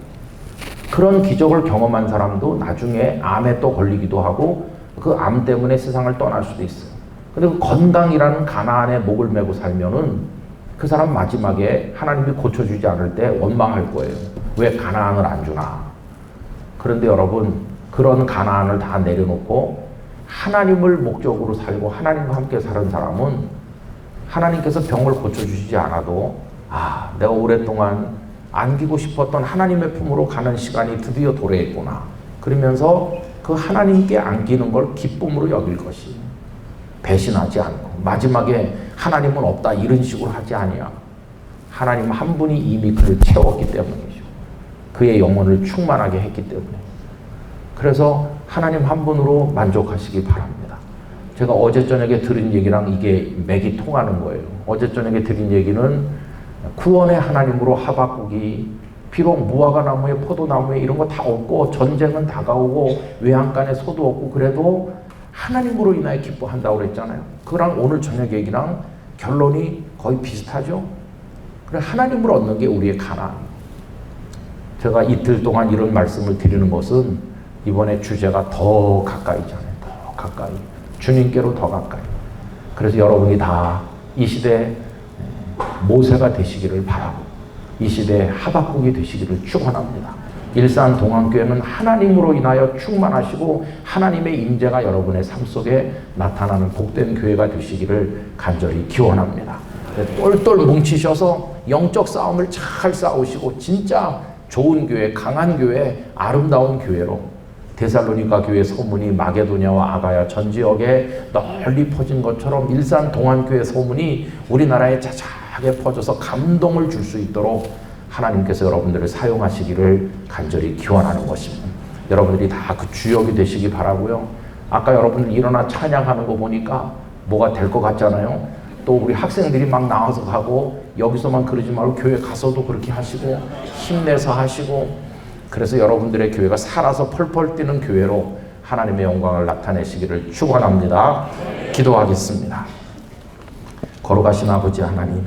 그런 기적을 경험한 사람도 나중에 암에 또 걸리기도 하고 그 암 때문에 세상을 떠날 수도 있어요. 근데 그 건강이라는 가나안에 목을 메고 살면은 그 사람 마지막에 하나님이 고쳐주지 않을 때 원망할 거예요. 왜 가나안을 안 주나? 그런데 여러분 그런 가나안을 다 내려놓고 하나님을 목적으로 살고 하나님과 함께 사는 사람은 하나님께서 병을 고쳐주시지 않아도 내가 오랫동안 안기고 싶었던 하나님의 품으로 가는 시간이 드디어 도래했구나. 그러면서 그 하나님께 안기는 걸 기쁨으로 여길 것이 배신하지 않고 마지막에 하나님은 없다 이런 식으로 하지 아니야. 하나님 한 분이 이미 그를 채웠기 때문이죠. 그의 영혼을 충만하게 했기 때문에. 그래서 하나님 한 분으로 만족하시기 바랍니다. 제가 어제 저녁에 들은 얘기랑 이게 맥이 통하는 거예요. 어제 저녁에 들은 얘기는 구원의 하나님으로 하박국이 비록 무화과 나무에 포도나무에 이런 거 다 없고 전쟁은 다가오고 외양간에 소도 없고 그래도 하나님으로 인하여 기뻐한다고 그랬잖아요. 그랑 오늘 저녁 얘기랑 결론이 거의 비슷하죠. 그래 하나님을 얻는 게 우리의 가나안. 제가 이틀 동안 이런 말씀을 드리는 것은 이번에 주제가 더 가까이잖아요. 더 가까이. 주님께로 더 가까이. 그래서 여러분이 다 이 시대 모세가 되시기를 바라고 이 시대 하박국이 되시기를 축원합니다. 일산 동안교회는 하나님으로 인하여 충만하시고 하나님의 임재가 여러분의 삶 속에 나타나는 복된 교회가 되시기를 간절히 기원합니다. 똘똘 뭉치셔서 영적 싸움을 잘 싸우시고 진짜 좋은 교회, 강한 교회, 아름다운 교회로 데살로니가 교회 소문이 마게도냐와 아가야 전 지역에 널리 퍼진 것처럼 일산 동안교회 소문이 우리나라에 자자하게 퍼져서 감동을 줄 수 있도록 하나님께서 여러분들을 사용하시기를 간절히 기원하는 것입니다. 여러분들이 다 그 주역이 되시기 바라고요. 아까 여러분들 일어나 찬양하는 거 보니까 뭐가 될 것 같잖아요. 또 우리 학생들이 막 나와서 하고 여기서만 그러지 말고 교회 가서도 그렇게 하시고 힘내서 하시고 그래서 여러분들의 교회가 살아서 펄펄 뛰는 교회로 하나님의 영광을 나타내시기를 축원합니다. 기도하겠습니다. 걸어가신 아버지 하나님,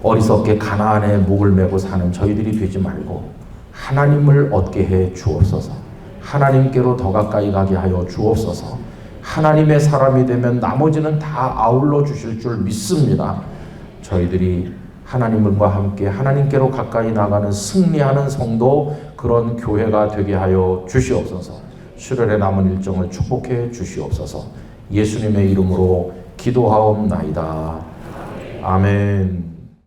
어리석게 가나안에 목을 메고 사는 저희들이 되지 말고 하나님을 얻게 해 주옵소서. 하나님께로 더 가까이 가게 하여 주옵소서. 하나님의 사람이 되면 나머지는 다 아울러 주실 줄 믿습니다. 저희들이 하나님과 함께 하나님께로 가까이 나가는 승리하는 성도, 그런 교회가 되게 하여 주시옵소서. 수련의 남은 일정을 축복해 주시옵소서. 예수님의 이름으로 기도하옵나이다. 아멘.